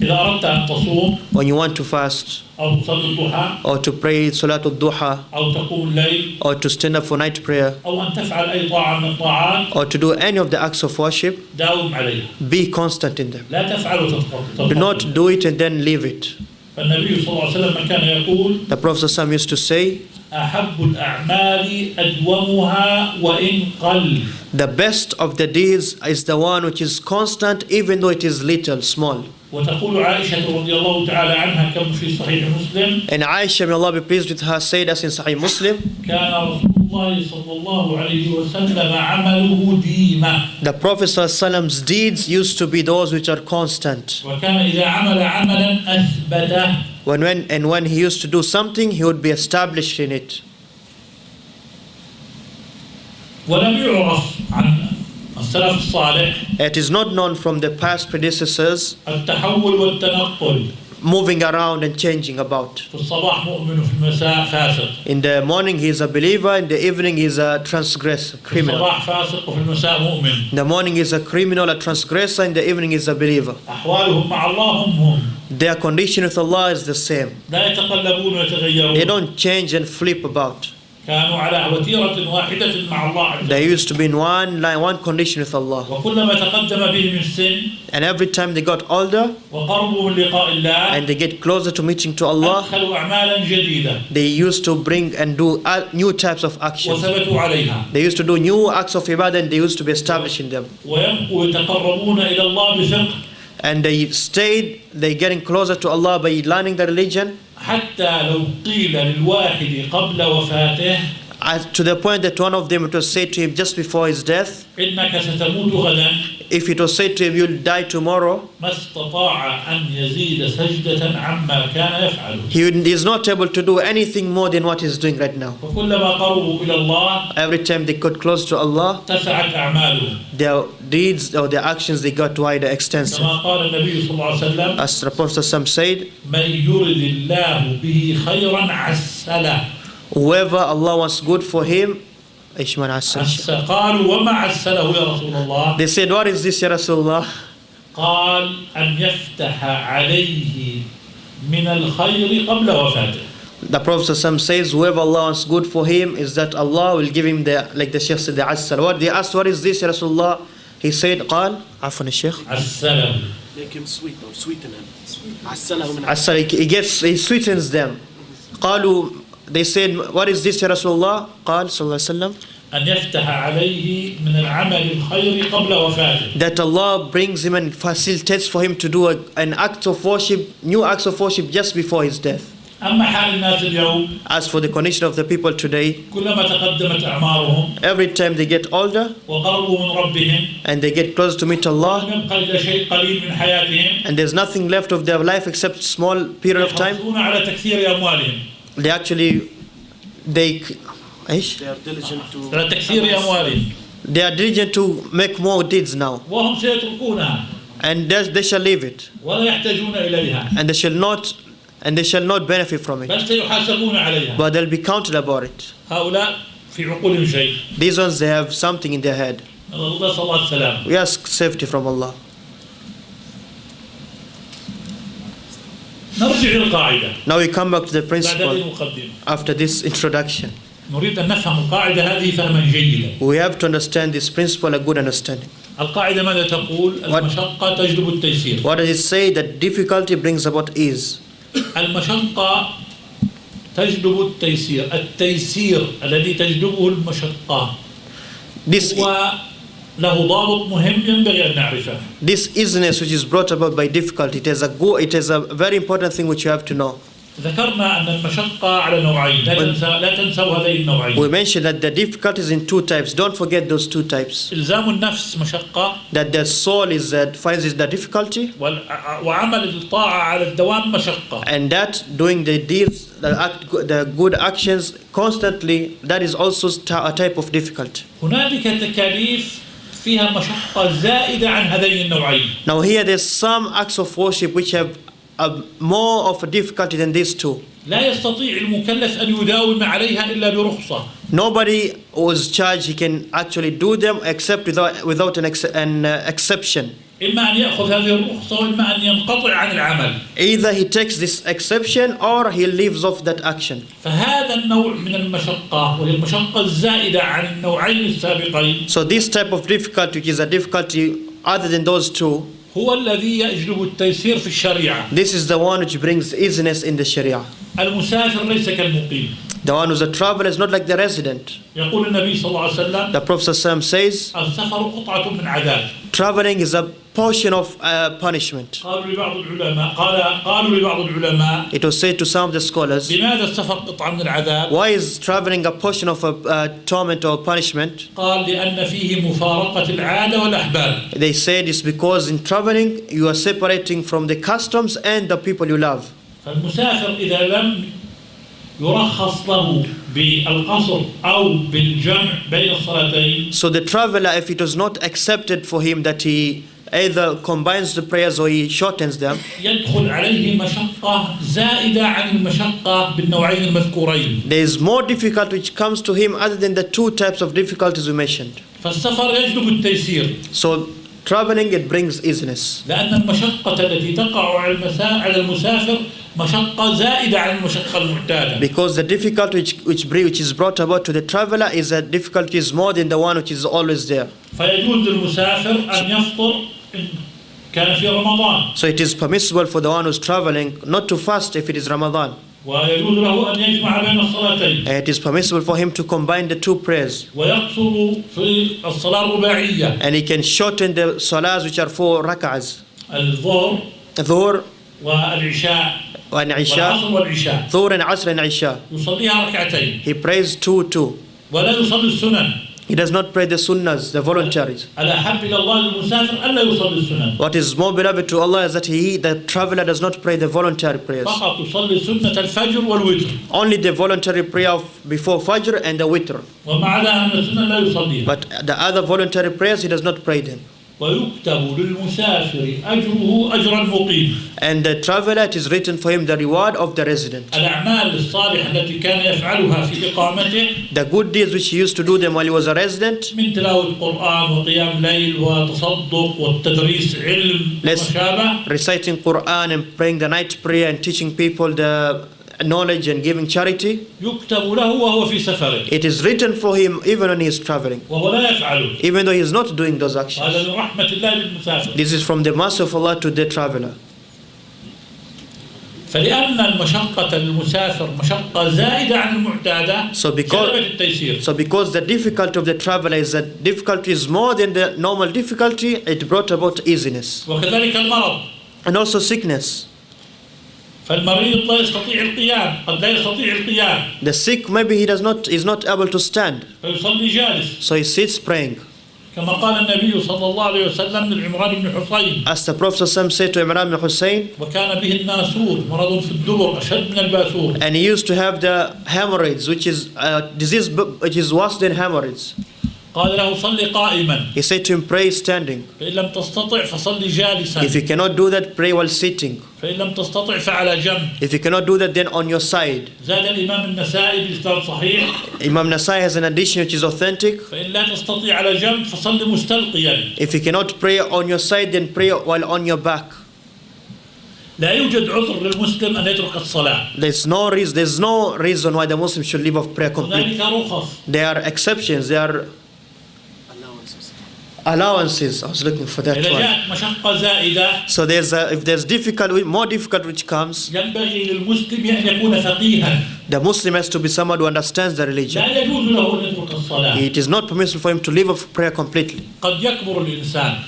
إذا أردت أن تصوم When you want to fast أو تصلي الضحى or to pray Salatul Duha أو تقوم الليل or to stand up for night prayer أو أن تفعل أي طاعة من الطاعات or to do any of the acts of worship, داوم عليه. be constant in them. لا تفعل Do not do it and then leave it. فالنبي صلى الله عليه وسلم كان يقول The Prophet ﷺ used to say, أحب الأعمال أدومها وإن قل. the best of the deeds is the one which is constant even though it is little, small. وتقول عائشة رضي الله تعالى عنها كما في صحيح مسلم And Aisha, may Allah be pleased with her, said as in Sahih Muslim, كان رسول الله صلى الله عليه وسلم عمله ديما. the Prophet ﷺ's deeds used to be those which are constant. وكان إذا عمل عملا أثبته. When he used to do something, he would be established in it. ولم يعرف عن السلف الصالح It is not known from the past predecessors التحول والتنقل. moving around and changing about. في الصباح مؤمن وفي المساء فاسق. In the morning he is a believer, in the evening he is a transgressor, في criminal. الصباح فاسق وفي المساء مؤمن. In the morning he is a criminal, a transgressor, in the evening he is a believer. أحوالهم مع الله هم. Their condition with Allah is the same. لا يتقلبون ويتغيرون. They don't change and flip about. كانوا على وتيرة واحدة مع الله عز وجل. They used to be in one line, one condition with Allah. وكلما تقدم بهم السن And every time they got older وقربوا من لقاء الله and they get closer to meeting to Allah, أدخلوا أعمالا جديدة they used to bring and do new types of actions. وثبتوا عليها. They used to do new acts of ibadah and they used to be established in them. ويبقوا يتقربون إلى الله بفقه. And they getting closer to Allah by learning the religion. حتى لو قيل للواحد قبل وفاته To the point that one of them, it was said to him just before his death, إنك ستموت غدا. if it was said to him, you'll die tomorrow, ما استطاع أن يزيد سجدة عما كان يفعل. he is not able to do anything more than what he's doing right now. وكلما قربوا إلى الله Every time they got close to Allah, اتسعت أعمالهم. their deeds or their actions, they got wider, extensive. كما قال النبي صلى الله عليه وسلم As the Prophet said, من يرد الله به خيرا عسله. whoever Allah wants good for him, Ishman Asal. قالوا وما عسله يا رسول الله. They said, what is this, Ya Rasulullah? قال أن يفتح عليه من الخير قبل وفاته. The Prophet says, whoever Allah wants good for him is that Allah will give him the, like the Shaykh said, the Asal. What they asked, what is this, Ya Rasulullah? He said, قال عفوا الشيخ. عسله. Make him sweet or sweeten him. عسله من Asal, he sweetens them. قالوا, they said, what is this, Ya Rasulullah? قال صلى الله عليه وسلم, أن يفتح عليه من العمل الخير قبل وفاته. that Allah brings him and facilitates for him to do an act of worship, new acts of worship just before his death. أما حال الناس اليوم As for the condition of the people today, كلما تقدمت أعمارهم every time they get older وقربوا من ربهم and they get close to meet Allah, لم يبقى إلا شيء قليل من حياتهم and there's nothing left of their life except small period of time, يحرصون على تكثير أموالهم. they actually, إيش؟ They are diligent to على تكثير أموالهم. They are diligent to make more deeds now, وهم سيتركونها and they shall leave it, ولا يحتاجون إليها and they shall not benefit from it, بل سيحاسبون عليها. but they'll be counted about it. هؤلاء في عقولهم شيء. These ones, they have something in their head. نسأل الله السلام. We ask safety from Allah. نرجع للقاعدة Now we come back to the بعد هذه principle المقدمة. after this introduction. نريد أن نفهم القاعدة هذه فهما جيدا. We have to understand this principle, a good understanding. القاعدة ماذا تقول؟ المشقة تجلب التيسير. What does it say? That difficulty brings about ease. المشقة تجلب التيسير. التيسير الذي تجلبه المشقة This هو له ضابط مهم ينبغي أن نعرفه. This easiness which is brought about by difficulty, it is a very important thing which you have to know. ذكرنا أن المشقة على نوعين. لا تنسوا هذين النوعين. We mentioned that the difficulty is in two types. Don't forget those two types. إلزام النفس مشقة. That the soul finds it the difficulty, وعمل الطاعة على الدوام مشقة. and that doing the deeds, the good actions constantly, that is also a type of difficulty. هنالك تكاليف فيها مشقة زائدة عن هذين النوعين. Now here there's some acts of worship which have more of a difficulty than these two. لا يستطيع المكلف أن يداوم عليها إلا برخصة. Nobody who is charged, he can actually do them except without an exception. إما أن يأخذ هذه الرخصة وإما أن ينقطع عن العمل. Either he takes this exception or he leaves off that action. فهذا النوع من المشقة وهي المشقة الزائدة عن النوعين السابقين. So this type of difficulty, which is a difficulty other than those two, هو الذي يجلب التيسير في الشريعة. this is the one which brings easiness in the Sharia. المسافر ليس كالمقيم. The one who's a traveler is not like the resident. يقول النبي صلى الله عليه وسلم The Prophet ﷺ says, السفر قطعة من عذاب. traveling is a portion of punishment. قالوا لبعض العلماء It was said to some of the scholars, لماذا السفر قطعة من العذاب؟ why is traveling a portion of a torment or punishment? قال لأن فيه مفارقة العادة والأحباب. They said it's because in traveling you are separating from the customs and the people you love. فالمسافر إذا لم يرخص له بالقصر أو بالجمع بين الصلاتين. So the traveler, if it was not accepted for him that he either combines the prayers or he shortens them, يدخل عليه مشقة زائدة عن المشقة بالنوعين المذكورين. there is more difficulty which comes to him other than the two types of difficulties we mentioned. فالسفر يجلب التيسير. So traveling, it brings easiness. لأن المشقة التي تقع على المسافر مشقة زائدة عن المشقة المعتادة. Because the difficulty which is brought about to the traveler is a difficulty is more than the one which is always there. فيجوز للمسافر أن يفطر إن كان في رمضان. So it is permissible for the one who's traveling not to fast if it is Ramadan. ويجوز له أن يجمع بين الصلاتين. And it is permissible for him to combine the two prayers. ويقصر في الصلاة الرباعية. And he can shorten the salahs which are 4 rak'ahs. الظهر Dhuhr والعشاء and Isha. والعصر والعشاء. Dhuhr and Asr and Isha. يصليها ركعتين. He prays 2. ولا يصلي السنن. He does not pray the sunnahs, the voluntaries. الأحب إلى الله للمسافر ألا يصلي السنن. What is more beloved to Allah is that the traveler, does not pray the voluntary prayers. فقط يصلي سنة الفجر والوتر. Only the voluntary prayer before Fajr and the Witr. وما عدا أن السنن لا يصليها. But the other voluntary prayers, he does not pray them. ويكتب للمسافر أجره أجر المقيم. And the traveler, it is written for him the reward of the resident. الأعمال الصالحة التي كان يفعلها في إقامته. The good deeds which he used to do them while he was a resident. من تلاوة القرآن وقيام ليل وتصدق والتدريس علم وشابه. Reciting Quran and praying the night prayer and teaching people the knowledge and giving charity. يكتب له وهو في سفره. It is written for him even when he is traveling. وهو لا يفعله. Even though he is not doing those actions. هذا من رحمة الله للمسافر. This is from the mercy of Allah to the traveler. فلأن المشقة للمسافر مشقة زائدة عن المعتادة جلبت التيسير. So because the difficulty of the traveler is that difficulty is more than the normal difficulty, it brought about easiness. وكذلك المرض. And also sickness. فالمريض لا يستطيع القيام، قد لا يستطيع القيام. The sick, maybe he is not able to stand. فيصلي جالس. So he sits praying. كما قال النبي صلى الله عليه وسلم لعمران بن حصين. As the Prophet said to Imran bin Hussein. وكان به الناسور مرض في الدبر أشد من الباسور. And he used to have the hemorrhoids, which is a disease which is worse than hemorrhoids. قال له صلي قائما. He said to him, pray standing. فإن لم تستطع فصلي جالسا. If you cannot do that, pray while sitting. فإن لم تستطع فعلى جنب. If you cannot do that, then on your side. زاد الإمام النسائي بإسناد صحيح. Imam Nasai has an addition which is authentic. فإن لا تستطيع على جنب فصلي مستلقيا. If you cannot pray on your side, then pray while on your back. لا يوجد عذر للمسلم أن يترك الصلاة. There's no reason why the Muslim should leave off prayer completely. هنالك رخص. There are exceptions. There are allowances. I was looking for that إذا one. جاءت مشقة زائدة. So if there's more difficult which comes, ينبغي للمسلم أن يكون فقيها. the Muslim has to be someone who understands the religion. لا يجوز له أن يترك الصلاة. It is not permissible for him to leave off prayer completely. قد يكبر الإنسان.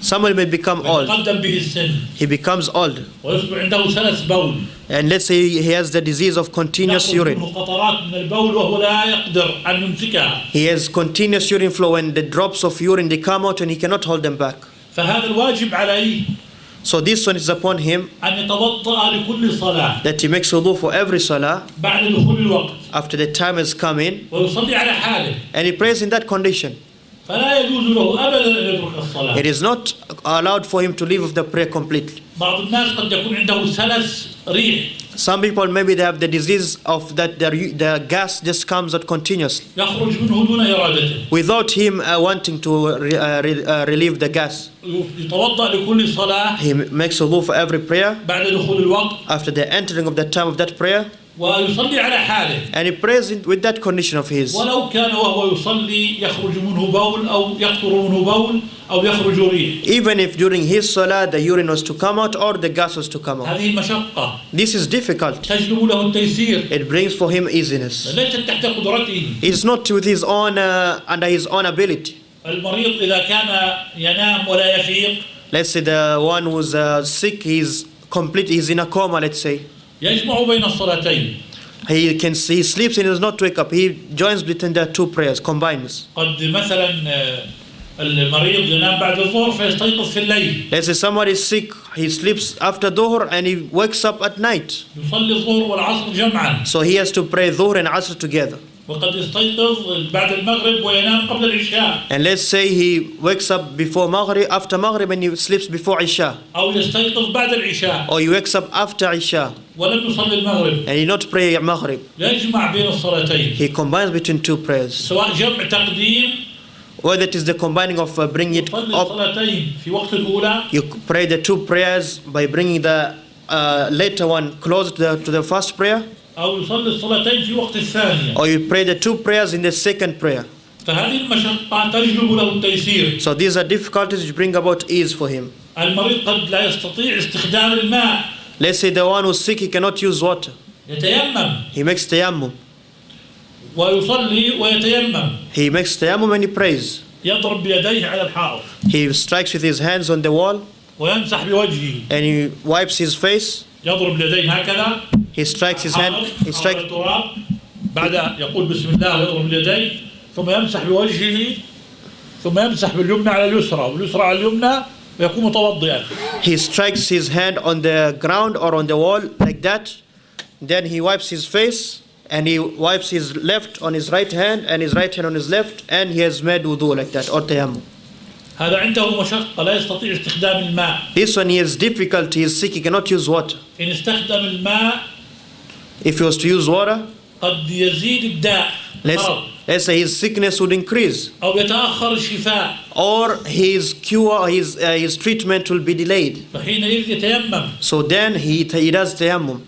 Someone may become old. ويتقدم به السن. He becomes old. ويصبح عنده سلس بول. And let's say he has the disease of continuous urine. قطرات من البول وهو لا يقدر أن يمسكها. He has continuous urine flow and the drops of urine they come out and he cannot hold them back. فهذا الواجب عليه. So this one is upon him أن يتوضأ لكل صلاة. that he makes wudu for every salah بعد دخول الوقت. after the time has come in ويصلي على حاله. and he prays in that condition. فلا يجوز له أبدا أن يترك الصلاة. It is not allowed for him to leave off the prayer completely. بعض الناس قد يكون عنده سلس ريح. Some people maybe they have the disease of that the gas just comes out continuously يخرج منه دون إرادته. without him wanting to relieve the gas. يتوضأ لكل صلاة. He makes wudu for every prayer بعد دخول الوقت. after the entering of the time of that prayer. ويصلي على حاله. And he prays with that condition of his. ولو كان وهو يصلي يخرج منه بول أو يقطر منه بول أو يخرج ريح. Even if during his salah the urine was to come out or the gas was to come out. هذه مشقة. This is difficult. تجلب له التيسير. It brings for him easiness. ليست تحت قدرته. It's not with his own under his own ability. المريض إذا كان ينام ولا يفيق. Let's say the one who's sick, he's in a coma, let's say. يجمع بين الصلاتين. He sleeps and he does not wake up. He joins between the two prayers, combines. قد مثلا المريض ينام بعد الظهر فيستيقظ في الليل. Let's say somebody is sick, he sleeps after dhuhr and he wakes up at night. يصلي الظهر والعصر جمعا. So he has to pray dhuhr and asr together. وقد يستيقظ بعد المغرب وينام قبل العشاء. And let's say he wakes up before Maghrib, after Maghrib, and he sleeps before Isha. أو يستيقظ بعد العشاء. Or he wakes up after Isha. ولم يصلي المغرب. And he not pray Maghrib. يجمع بين الصلاتين. He combines between two prayers. سواء جمع تقديم. Whether it is the combining of bringing it يصلي up. الصلاتين في وقت الأولى. You pray the two prayers by bringing the later one close to the first prayer. أو يصلي الصلاتين في وقت الثانية. Or you pray the two prayers in the second prayer. فهذه المشقة تجلب له التيسير. So these are difficulties which bring about ease for him. المريض قد لا يستطيع استخدام الماء. Let's say the one who's sick, he cannot use water. يتيمم. He makes tayammum. ويصلي ويتيمم. He makes tayammum and he prays. يضرب بيديه على الحائط. He strikes with his hands on the wall. ويمسح بوجهه. And he wipes his face. يضرب اليدين هكذا. He strikes his hand. He strikes. التراب. بعد يقول بسم الله ويضرب اليدين. ثم يمسح بوجهه ثم يمسح باليمنى على اليسرى واليسرى على اليمنى ويكون متوضئا. He strikes his hand on the ground or on the wall like that. Then he wipes his face and he wipes his left on his right hand and his right hand on his left, and he has made wudu like that or tayammum. هذا عنده مشقة لا يستطيع استخدام الماء. This one he has difficulty, he is sick, he cannot use water. إن استخدم الماء If he was to use water, قد يزيد الداء. let's say his sickness would increase, أو يتأخر الشفاء. or his cure, his treatment will be delayed. فحينئذ يتيمم. So then he does tayammum.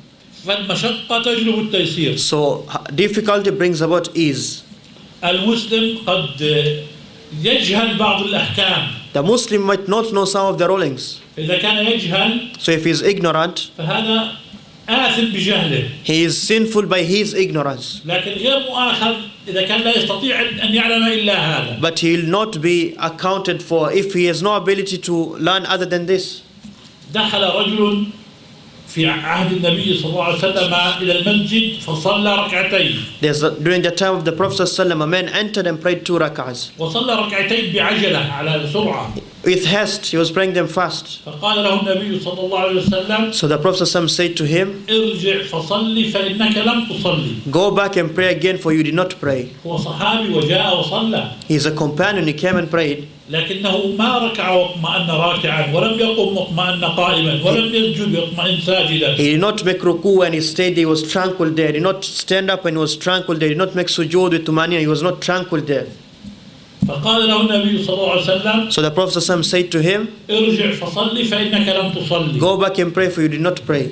فالمشقة تجلب التيسير. So difficulty brings about ease. المسلم قد يجهل بعض الأحكام. The Muslim might not know some of the rulings. إذا كان يجهل So if he is ignorant, فهذا آثم بجهله. he is sinful by his ignorance. لكن غير مؤاخذ إذا كان لا يستطيع أن يعلم إلا هذا. But he will not be accounted for if he has no ability to learn other than this. دخل رجل في عهد النبي صلى الله عليه وسلم إلى المسجد فصلى ركعتين. During the time of the Prophet ﷺ, a man entered and prayed 2 rak'ahs. وصلى ركعتين بعجلة على سرعة. With haste, he was praying them fast. فقال له النبي صلى الله عليه وسلم So the Prophet ﷺ said to him, ارجع فصلي فإنك لم تصلي. go back and pray again, for you did not pray. هو صحابي وجاء وصلى. He is a companion, he came and prayed. لكنه ما ركع واطمأن راكعا ولم يقم مطمئن قائما ولم يسجد يطمئن ساجدا. He did not make ruku and he stayed, he was tranquil there. He did not stand up and he was tranquil there. He did not make sujood with tumaniya, he was not tranquil there. فقال له النبي صلى الله عليه وسلم So the Prophet ﷺ said to him, ارجع فصلي فإنك لم تصلي. go back and pray, for you did not pray.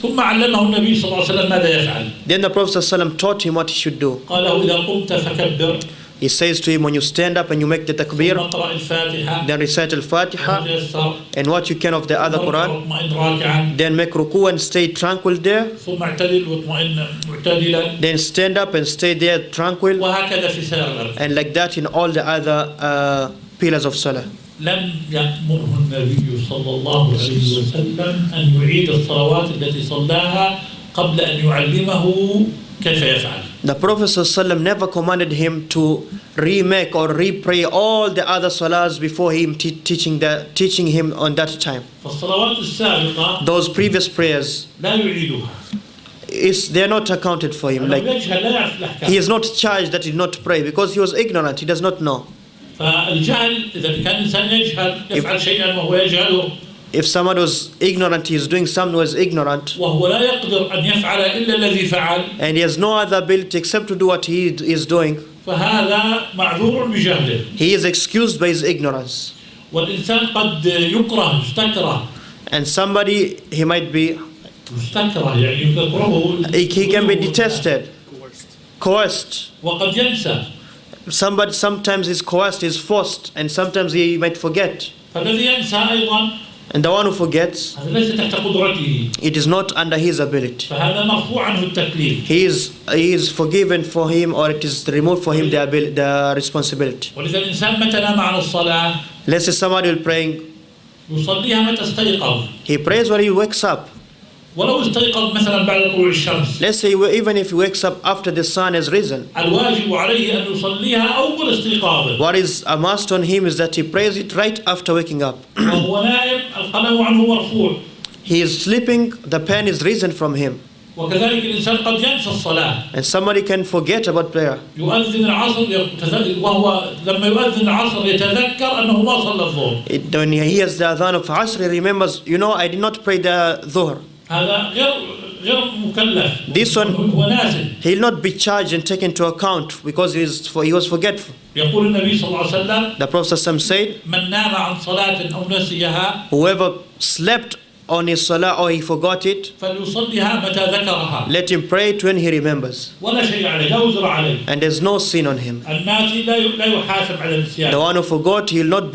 ثم علمه النبي صلى الله عليه وسلم ماذا يفعل. Then the Prophet ﷺ taught him what he should do. قال له إذا قمت فكبر. He says to him, when you stand up and you make the takbir, ثم اقرأ الفاتحة. then recite al-Fatiha وتيسر. and what you can of the other Quran. واطمئن راكعا. Then make ruku and stay tranquil there. ثم اعتدل واطمئن معتدلا. Then stand up and stay there tranquil. وهكذا في سائر الأركان. And like that in all the other pillars of Salah. لم يأمره النبي صلى الله عليه وسلم أن يعيد الصلوات التي صلاها قبل أن يعلمه كيف يفعل. The Prophet ﷺ never commanded him to remake or repray all the other salahs before him teaching him on that time. فالصلوات السابقة Those previous prayers, لا يعيدها. they are not accounted for him. Like, يجهل لا يعرف الأحكام. he is not charged that he did not pray because he was ignorant, he does not know. فالجهل إذا كان الإنسان يجهل يفعل شيئا وهو يجهله. If someone was ignorant, he is doing something who is ignorant, وهو لا يقدر أن يفعل إلا الذي فعل. and he has no other ability except to do what he is doing, فهذا معذور بجهله. he is excused by his ignorance. والإنسان قد يكره يستكره. And somebody, he might be, مستكره يعني يكرهه. he can be detested, coerced. وقد ينسى. Somebody sometimes is coerced, is forced, and sometimes he might forget. فالذي ينسى أيضا And the one who forgets, هذا ليس تحت قدرته. it is not under his ability. فهذا مرفوع عنه التكليف. He is forgiven for him, or it is removed for him the responsibility. ولذا الإنسان متى نام عن الصلاة Let's say somebody will praying, يصليها متى استيقظ. he prays when he wakes up. ولو استيقظ مثلا بعد طلوع الشمس. Let's say even if he wakes up after the sun has risen, الواجب عليه أن يصليها أول استيقاظه. what is a must on him is that he prays it right after waking up. وهو نائم القلم عنه مرفوع. He is sleeping, the pen is risen from him. وكذلك الإنسان قد ينسى الصلاة. And somebody can forget about prayer. يؤذن العصر وهو لما يؤذن العصر يتذكر أنه ما صلى الظهر. When he hears the adhan of Asr, he remembers, I did not pray the Dhuhr. هذا غير مكلف. This one, هو ناسي. he will not be charged and taken into account because he was forgetful. يقول النبي صلى الله عليه وسلم The Prophet ﷺ said, من نام عن صلاة أو نسيها whoever slept on his salah or he forgot it, فليصليها متى ذكرها. let him pray it when he remembers. ولا شيء عليه لا وزر عليه. And there's no sin on him. الناسي لا يحاسب على النسيان. The one who forgot, he'll not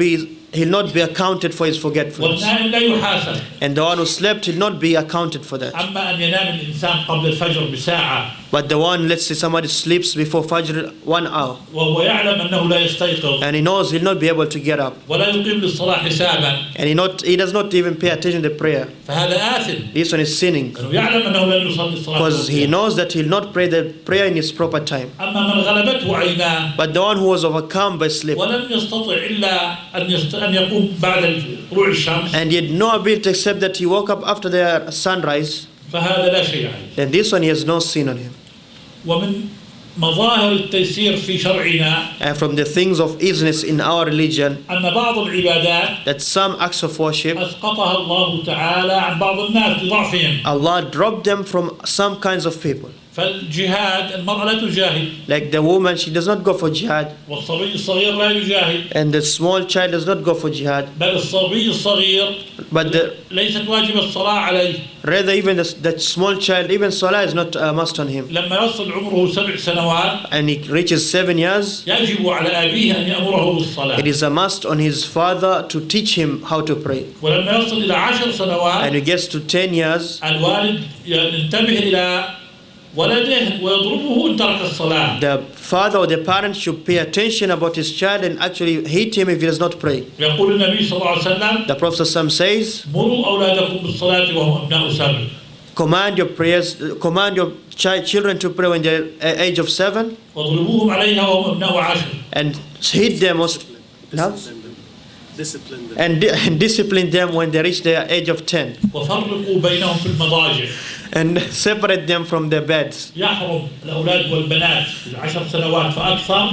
be accounted for his forgetfulness. والنائم لا يحاسب. And the one who slept, he'll not be accounted for that. أما أن ينام الإنسان قبل الفجر بساعة But the one, let's say somebody sleeps before Fajr 1 hour, وهو يعلم أنه لا يستيقظ and he knows he'll not be able to get up, ولا يقيم للصلاة حسابا، and he does not even pay attention to prayer. فهذا آثم، This one is sinning, لأنه يعلم أنه لن يصلي الصلاة because he وقتها. knows that he'll not pray the prayer in his proper time. أما من غلبته عيناه But the one who was overcome by sleep, ولم يستطع إلا أن يقوم بعد طلوع الشمس، and he had no ability except that he woke up after the sunrise, فهذا لا شيء عليه. then this one he has no sin on him. ومن مظاهر التيسير في شرعنا And from the things of easiness in our religion, أن بعض العبادات that some acts of worship, أسقطها الله تعالى عن بعض الناس لضعفهم. Allah dropped them from some kinds of people. فالجهاد المرأة لا تجاهد، Like the woman, she does not go for jihad, والصبي الصغير لا يجاهد، and the small child does not go for jihad. بل الصبي الصغير But ليست واجب الصلاة عليه. rather, even that small child, even salah is not a must on him. لما يصل عمره 7 سنوات And he reaches 7 years, يجب على أبيه أن يأمره بالصلاة. it is a must on his father to teach him how to pray. ولما يصل إلى 10 And سنوات he gets to 10 years, الوالد ينتبه إلى ولده ويضربه إن ترك الصلاة. the father or the parent should pay attention about his child and actually hit him if he does not pray. يقول النبي صلى الله عليه وسلم: The Prophet ﷺ says, مروا أولادكم بالصلاة وهم أبناء 7. command your children to pray when they're age of 7, واضربوهم عليها وهم أبناء 10. and hit them Discipline them. and discipline them when they reach their age of 10, وفرقوا بينهم في المضاجع. and separate them from their beds. يحرم الأولاد والبنات في 10 سنوات فأكثر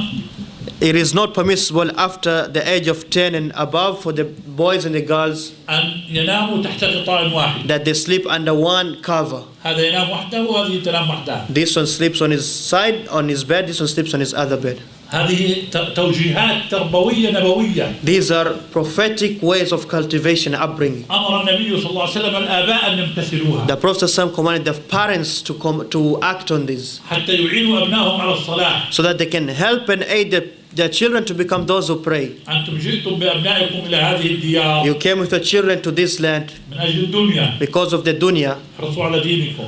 It is not permissible after the age of 10 and above for the boys and the girls أن يناموا تحت غطاء واحد. that they sleep under one cover. هذا ينام وحده وهذه تنام وحدها. This one sleeps on his side, on his bed, this one sleeps on his other bed. هذه توجيهات تربوية نبوية. These are prophetic ways of cultivation, upbringing. أمر النبي صلى الله عليه وسلم الآباء أن يمتثلوها The Prophet ﷺ commanded the parents to act on this, حتى يعينوا أبنائهم على الصلاة. so that they can help and aid their children to become those who pray. أنتم جئتم بأبنائكم إلى هذه الديار You came with your children to this land من أجل الدنيا. because of the dunya, احرصوا على دينكم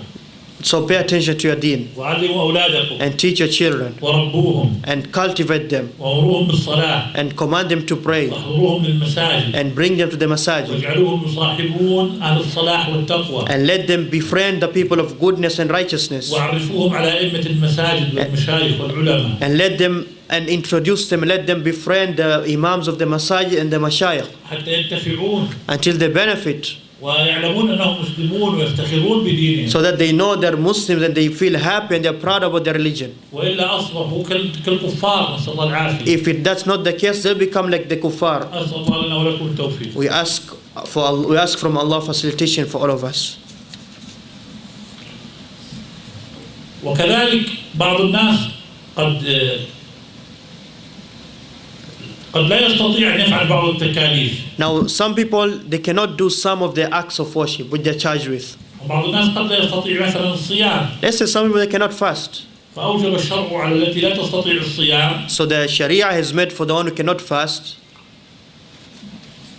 so pay attention to your deen وعلموا أولادكم and teach your children وربوهم and cultivate them وأمروهم بالصلاة and command them to pray واحضروهم للمساجد and bring them to the masajid واجعلوهم يصاحبون أهل الصلاح والتقوى and let them befriend the people of goodness and righteousness وعرفوهم على أئمة المساجد والمشايخ والعلماء and introduce them, let them befriend the imams of the masajid and the mashayikh حتى ينتفعون until they benefit, ويعلمون أنهم مسلمون ويفتخرون بدينهم so that they know they're Muslims and they feel happy and they're proud about their religion. وإلا أصبحوا كالكفار نسأل الله العافية. If that's not the case, they'll become like the kuffar. أسأل الله لنا ولكم التوفيق. We ask from Allah facilitation for all of us. وكذلك بعض الناس قد لا يستطيع أن يفعل بعض التكاليف. Now, some people, they cannot do some of the acts of worship which they're charged with. وبعض الناس قد لا يستطيع مثلا الصيام. Let's say some people, they cannot fast. فأوجب الشرع على التي لا تستطيع الصيام So the Sharia has made for the one who cannot fast,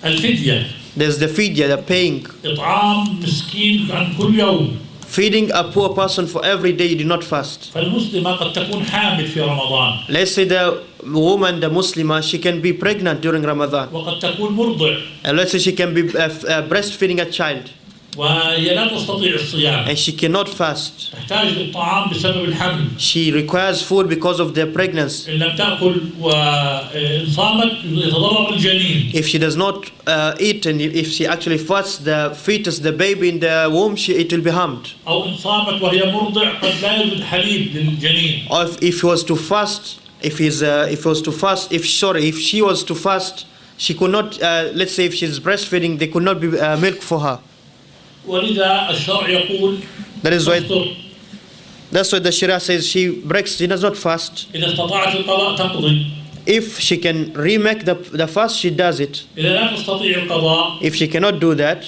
الفدية. there's the fidya, the paying, إطعام مسكين عن كل يوم. feeding a poor person for every day you do not fast. فالمسلمة قد تكون حامل في رمضان. Let's say the woman, the Muslimah, she can be pregnant during Ramadan. وقد تكون مرضع. And let's say she can be breastfeeding a child. وهي لا تستطيع الصيام. And she cannot fast. تحتاج للطعام بسبب الحمل. She requires food because of the pregnancy. إن لم تأكل وإن صامت يتضرر الجنين. If she does not eat and if she actually fasts, the fetus, the baby in the womb, it will be harmed. أو إن صامت وهي مرضع قد لا يوجد حليب للجنين. Or if she was to fast, if she was to fast, she could not. Let's say if she's breastfeeding, there could not be milk for her. ولذا الشرع يقول That's why the Sharia says she does not fast. إذا استطاعت القضاء تقضي. If she can remake the fast, she does it. إذا لا تستطيع القضاء If she cannot do that,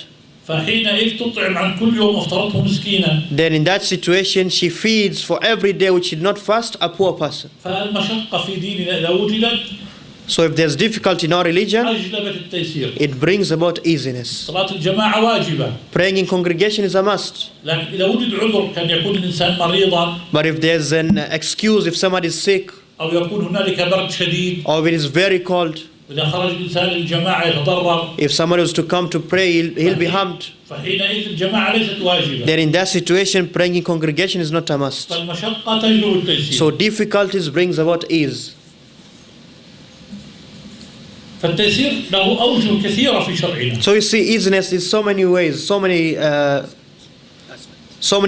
فحينئذ تطعم عن كل يوم أفطرته مسكينا. then in that situation she feeds for every day which she did not fast a poor person. فالمشقة في ديننا إذا وجدت So if there's difficulty in our religion, أجلبت التيسير. it brings about easiness. صلاة الجماعة واجبة. Praying in congregation is a must. لكن إذا وجد عذر كان يكون الإنسان مريضا But if there's an excuse, if somebody is sick, أو يكون هنالك برد شديد، or it is very cold, وإذا خرج الإنسان للجماعة يتضرر، if somebody was to come to pray, he'll be harmed. فحينئذ الجماعة ليست واجبة. Then in that situation, praying in congregation is not a must. فالمشقة تجلب التيسير. So difficulties brings about ease. فالتيسير له أوجه كثيرة في شرعنا. So you see, easiness is so many ways, so many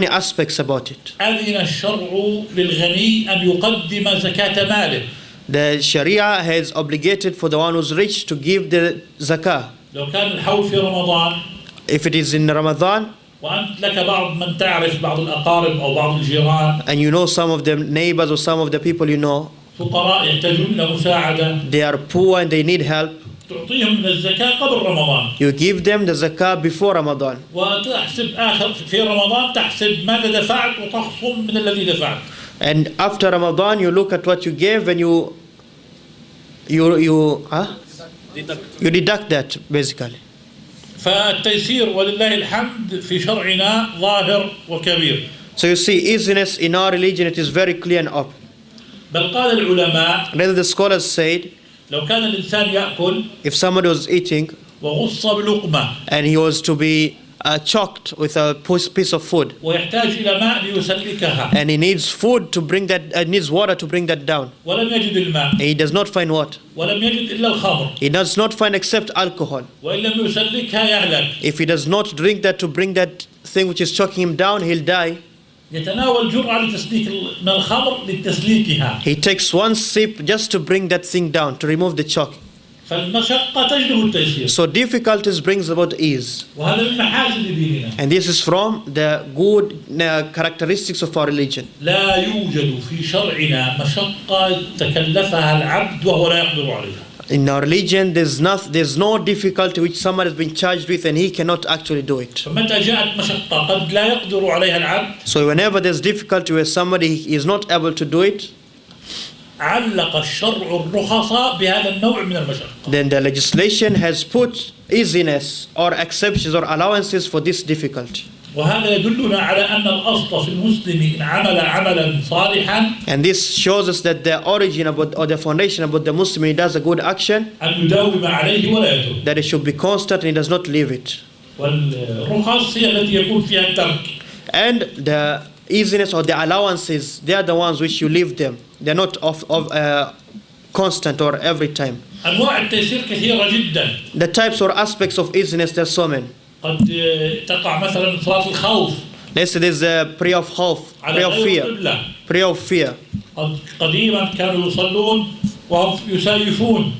aspects about it. أذن الشرع للغني أن يقدم زكاة ماله. The Sharia has obligated for the one who's rich to give the zakah. لو كان الحول في رمضان If it is in Ramadan, وأنت لك بعض من تعرف بعض الأقارب أو بعض الجيران and you know some of the neighbors or some of the people you know, فقراء يحتاجون إلى مساعدة، they are poor and they need help, تعطيهم من الزكاة قبل رمضان. you give them the zakah before Ramadan. وتحسب آخر في رمضان تحسب ماذا دفعت وتخصم من الذي دفعت. And after Ramadan, you look at what you gave and you deduct that basically. فالتيسير ولله الحمد في شرعنا ظاهر وكبير. So you see, easiness in our religion, it is very clear and open. بل قال العلماء Rather, the scholars said, لو كان الإنسان يأكل if somebody was eating وغص بلقمة and he was to be choked with a piece of food, ويحتاج إلى ماء ليسلكها and he needs food to bring that, needs water to bring that down, ولم يجد الماء and he does not find water. ولم يجد إلا الخمر He does not find except alcohol. وإن لم يسلكها يهلك. If he does not drink that to bring that thing which is choking him down, he'll die. يتناول جرعة لتسليك من الخمر لتسليكها. He takes one sip just to bring that thing down, to remove the choking. فالمشقة تجلب التيسير. So difficulties brings about ease. وهذا من محاسن ديننا. And this is from the good characteristics of our religion. لا يوجد في شرعنا مشقة تكلفها العبد وهو لا يقدر عليها. In our religion, there's no difficulty which someone has been charged with and he cannot actually do it. فمتى جاءت مشقة قد لا يقدر عليها العبد So whenever there's difficulty where somebody is not able to do it, علق الشرع الرخص بهذا النوع من المشقة. then the legislation has put easiness or exceptions or allowances for this difficulty. وهذا يدلنا على أن الأصل في المسلم إن عمل عملا صالحا And this shows us that the origin about, or the foundation about the Muslim, he does a good action, أن يداوم عليه ولا يترك. that it should be constant and he does not leave it. والرخص هي التي يكون فيها الترك. And the easiness or the allowances, they are the ones which you leave them. They're not constant or every time. أنواع التيسير كثيرة جدا. The types or aspects of easiness, there's so many. قد تقع مثلا صلاة الخوف Let's say there's a prayer of hope, prayer of fear, prayer of fear. قديما كانوا يصلون وهم يسيفون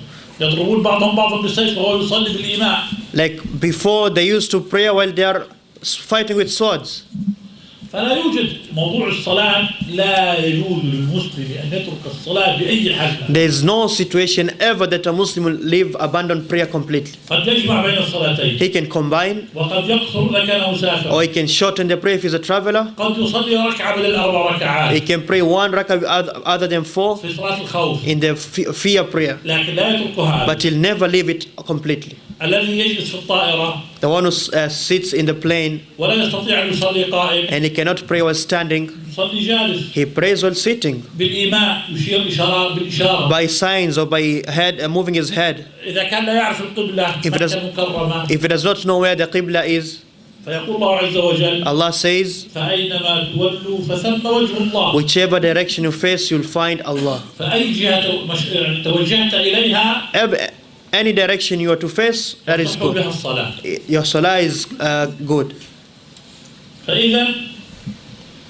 يضربون بعضهم بعضا بالسيف وهو يصلي بالإيماء. Like before, they used to pray while they are fighting with swords. فلا يوجد موضوع الصلاة لا يجوز للمسلم أن يترك الصلاة بأي حال. There is no situation ever that a Muslim will leave, abandon prayer completely. قد يجمع بين الصلاتين. He can combine, وقد يقصر إذا كان مسافرا. or he can shorten the prayer if he's a traveler. قد يصلي ركعة بدل 4 ركعات. He can pray one rakah other than 4 في صلاة الخوف. in the fear prayer. لكن لا يترك هذا. But he'll never leave it completely. الذي يجلس في الطائرة. The one who sits in the plane ولا يستطيع أن يصلي قائم. and he cannot pray while standing, يصلي جالس. he prays while sitting. بالإيماء يشير إشارة بالإشارة. By signs or by moving his head. إذا كان لا يعرف القبلة مكة مكرمة. If he does not know where the Qibla is, فيقول الله عز وجل Allah says, فأينما تولوا فثم وجه الله. whichever direction you face, you'll find Allah. فأي جهة توجهت إليها Any direction you are to face, that is good. بها الصلاة. Your salah is good. فإذا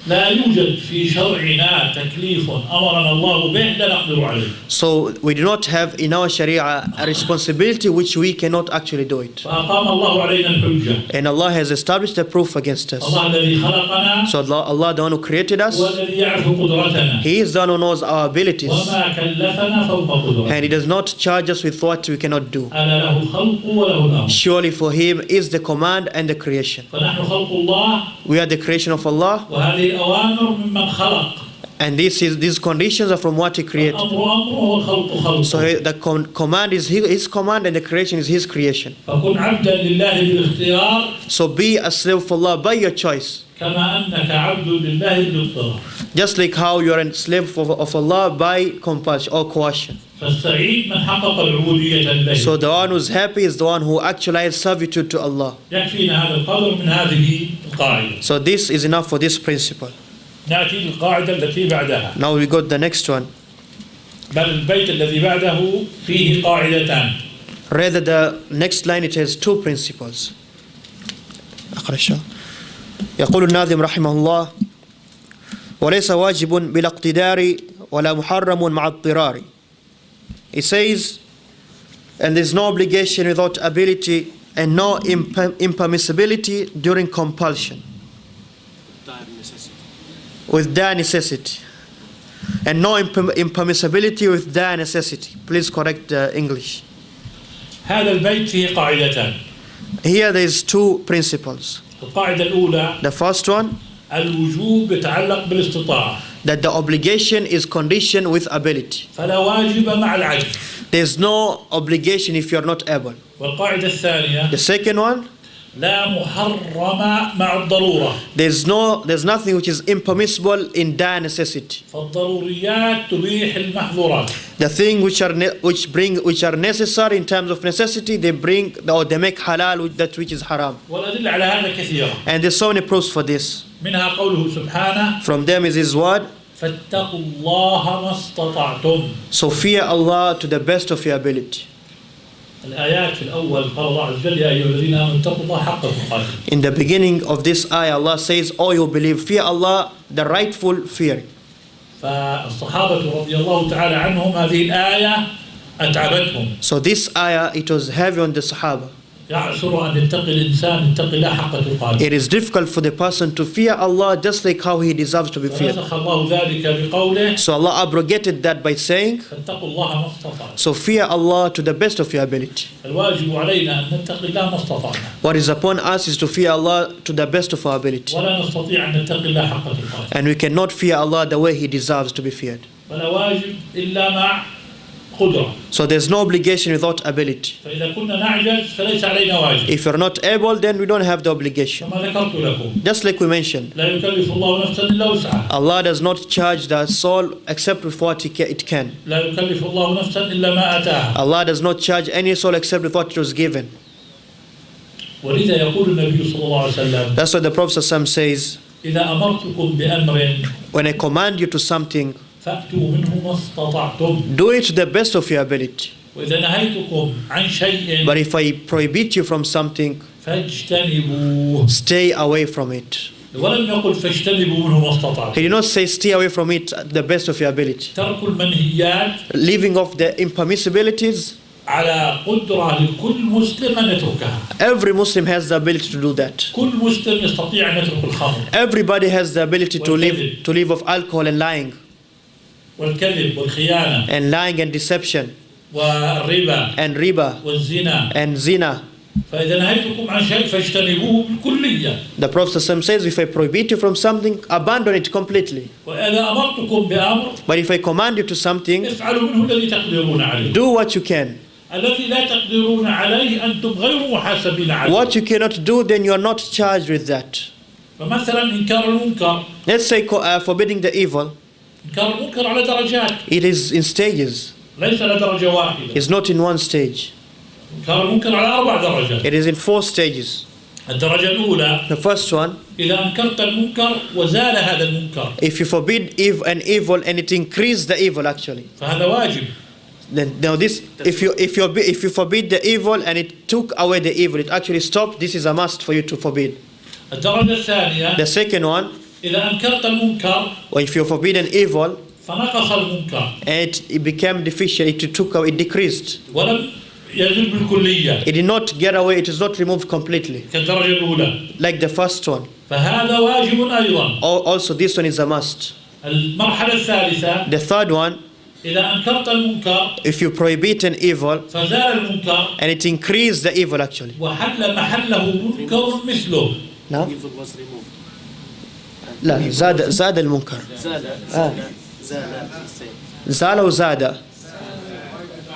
لا يوجد في شرعنا تكليف أمرنا الله به لا نقدر عليه. So we do not have in our Sharia a responsibility which we cannot actually do it. فأقام الله علينا الحجة. And Allah has established a proof against us. الله الذي خلقنا. So Allah, the one who created us, والذي يعرف قدرتنا. He is the one who knows our abilities. وما كلفنا فوق قدرتنا. And He does not charge us with what we cannot do. ألا له الخلق وله الأمر. Surely for Him is the command and the creation. فنحن خلق الله. We are the creation of Allah. وهذه الأوامر ممن خلق. And these conditions are from what He created. الأمر أمره والخلق خلقه. So the command is His command and the creation is His creation. فكن عبدا لله بالاختيار So be a slave for Allah by your choice. كما أنك عبد لله بالاضطرار. Just like how you are a slave of Allah by compulsion or coercion. فالسعيد من حقق العبودية لله. So the one who's happy is the one who actualized servitude to Allah. يكفينا هذا القدر من هذه القاعدة. So this is enough for this principle. نأتي للقاعدة التي بعدها. Now we got the next one. بل البيت الذي بعده فيه قاعدتان. Rather the next line it has two principles. يقول الناظم رحمه الله وليس واجب بلا اقتدار ولا محرم مع اضطرار. He says, and there is no obligation without ability and no impermissibility during compulsion. Dire necessity. With dire necessity. And no impermissibility with dire necessity. Please correct the English. هذا البيت فيه قاعدتان. Here there is two principles. القاعدة الأولى The first one, الوجوب يتعلق بالاستطاعة. that the obligation is conditioned with ability. فلا واجب مع العجز. There's no obligation if you're not able. والقاعدة الثانية The second one, لا محرم مع الضرورة. there's nothing which is impermissible in dire necessity. فالضروريات تبيح المحظورات. The thing which are necessary in terms of necessity, they make halal that which is haram. والأدلة على هذا كثيرة. And there's so many proofs for this. منها قوله سبحانه From them is His word. فاتقوا الله ما استطعتم. So fear Allah to the best of your ability. الآيات في الأول قال الله عز وجل يا أيها الذين آمنوا اتقوا الله حق تقاته. In the beginning of this ayah, Allah says, "Oh, you believe, fear Allah, the rightful fear." فالصحابة رضي الله تعالى عنهم هذه الآية أتعبتهم. So this ayah, it was heavy on the Sahaba. يعسر أن يتقي الإنسان يتقي الله حق تقاته. It is difficult for the person to fear Allah just like how he deserves to be feared. ونسخ الله ذلك بقوله So Allah abrogated that by saying, فاتقوا الله ما استطعتم. so fear Allah to the best of your ability. الواجب علينا أن نتقي الله ما استطعنا. What is upon us is to fear Allah to the best of our ability. ولا نستطيع أن نتقي الله حق تقاته. And we cannot fear Allah the way He deserves to be feared. ولا واجب إلا مع قدرة. So there's no obligation without ability. فإذا كنا نعجز فليس علينا واجب. If you're not able, then we don't have the obligation. كما ذكرت لكم. Just like we mentioned, لا يكلف الله نفسا إلا وسعها. Allah does not charge the soul except with what it can. لا يكلف الله نفسا إلا ما أتاها. Allah does not charge any soul except with what it was given. ولذا يقول النبي صلى الله عليه وسلم That's what the Prophet ﷺ says, إذا أمرتكم بأمر when I command you to something, فأتوا منه ما استطعتم. do it to the best of your ability. وإذا نهيتكم عن شيء But if I prohibit you from something, فاجتنبوه. stay away from it. ولم يقل فاجتنبوا منه ما استطعتم. He did not say stay away from it to the best of your ability. ترك المنهيات Leaving off the impermissibilities, على قدرة لكل مسلم أن يتركها. every Muslim has the ability to do that. كل مسلم يستطيع أن يترك الخمر Everybody has the ability to live off alcohol and lying. والكذب والخيانة And lying and deception. والربا And riba. والزنا. And zina. فإذا نهيتكم عن شيء فاجتنبوه بالكلية. The Prophet ﷺ says, if I prohibit you from something, abandon it completely. وإذا أمرتكم بأمر But if I command you to something, افعلوا منه الذي تقدرون عليه. do what you can. الذي لا تقدرون عليه أنتم غير محاسبين عليه. What you cannot do, then you are not charged with that. فمثلا إنكار المنكر. Let's say forbidding the evil. إنكار المنكر على درجات. It is in stages. ليس على درجة واحدة. It's not in one stage. إنكار المنكر على 4 درجات. It is in 4 stages. الدرجة الأولى The first one, إذا أنكرت المنكر وزال هذا المنكر. if you forbid an evil and it increases the evil actually. فهذا واجب. Then now this, if you forbid the evil and it took away the evil, it actually stopped. This is a must for you to forbid. الدرجة الثانية The second one, إذا أنكرت المنكر or if you forbid an evil فنقص المنكر and it became deficient, it decreased. ولم يزل بالكلية. It did not get away. It is not removed completely, كالدرجة الأولى. like the first one. فهذا واجب أيضا. Also, this one is a must. المرحلة الثالثة The third one, إذا أنكرت المنكر if you prohibit an evil فزال المنكر and it increased the evil actually. وحل محله منكر مثله. No? Evil was removed. لا زاد المنكر. زال وزاد.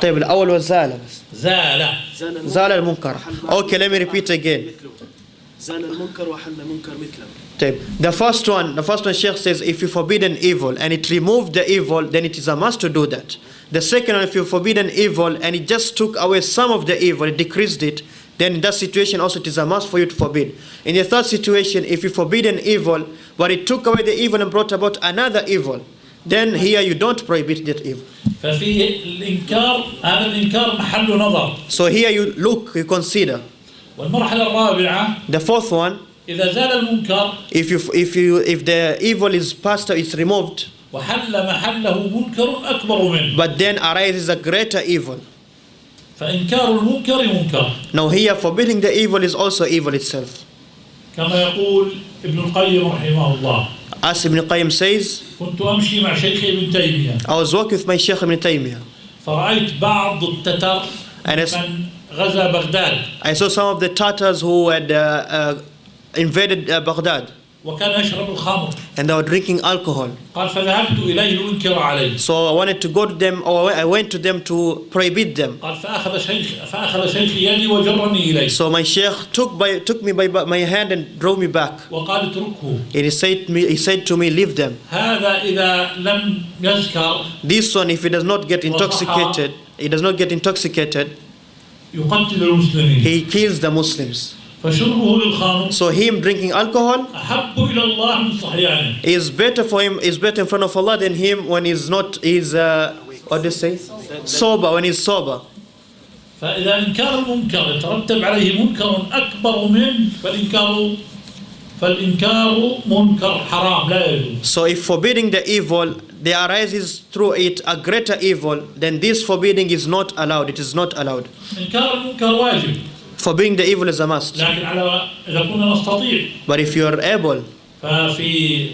طيب الأول وزال بس. زال المنكر. Okay, let me repeat again. زال المنكر وحل منكر مثله. طيب, the first one Sheikh says, if you forbid an evil and it removed the evil, then it is a must to do that. The second one, if you forbid an evil and it just took away some of the evil, it decreased it, then in that situation also it is a must for you to forbid. In the third situation, if you forbid an evil but it took away the evil and brought about another evil, then here you don't prohibit that evil. ففي الإنكار هذا الإنكار محل نظر. So here you look, you consider. والمرحلة الرابعة, the fourth one, إذا زال المنكر, if the evil is passed, it's removed, وحل محله منكر أكبر منه, but then arises a greater evil. فإنكار المنكر منكر. Now here forbidding the evil is also evil itself. كما يقول ابن القيم رحمه الله. As Ibn Qayyim says, كنت أمشي مع شيخي ابن تيمية. I was walking with my Shaykh Ibn Taymiyyah. فرأيت بعض التتر من غزا بغداد. I saw some of the Tatars who had invaded Baghdad. وكان يشرب الخمر. And they were drinking alcohol. قال فذهبت إليه لأنكر عليه. So I wanted to go to them, or I went to them to prohibit them. قال فأخذ شيخي يدي وجرني إليه. So my Shaykh took me by my hand and drove me back. وقال اتركه. And he said to me, leave them. هذا إذا لم يسكر. This one, if he does not get intoxicated, يقتل المسلمين. he kills the Muslims. فشربه للخمر. So him drinking alcohol أحب إلى الله من صحيانه. is better for him, is better in front of Allah than him when he's not, what do you say? Sober, when he's sober. فإذا إنكار المنكر يترتب عليه منكر أكبر منه فالإنكار منكر حرام لا يجوز. So if forbidding the evil, there arises through it a greater evil, then this forbidding is not allowed. It is not allowed. إنكار المنكر واجب. Forbidding the evil is a must. لكن على إذا كنا نستطيع. But if you are able. ففي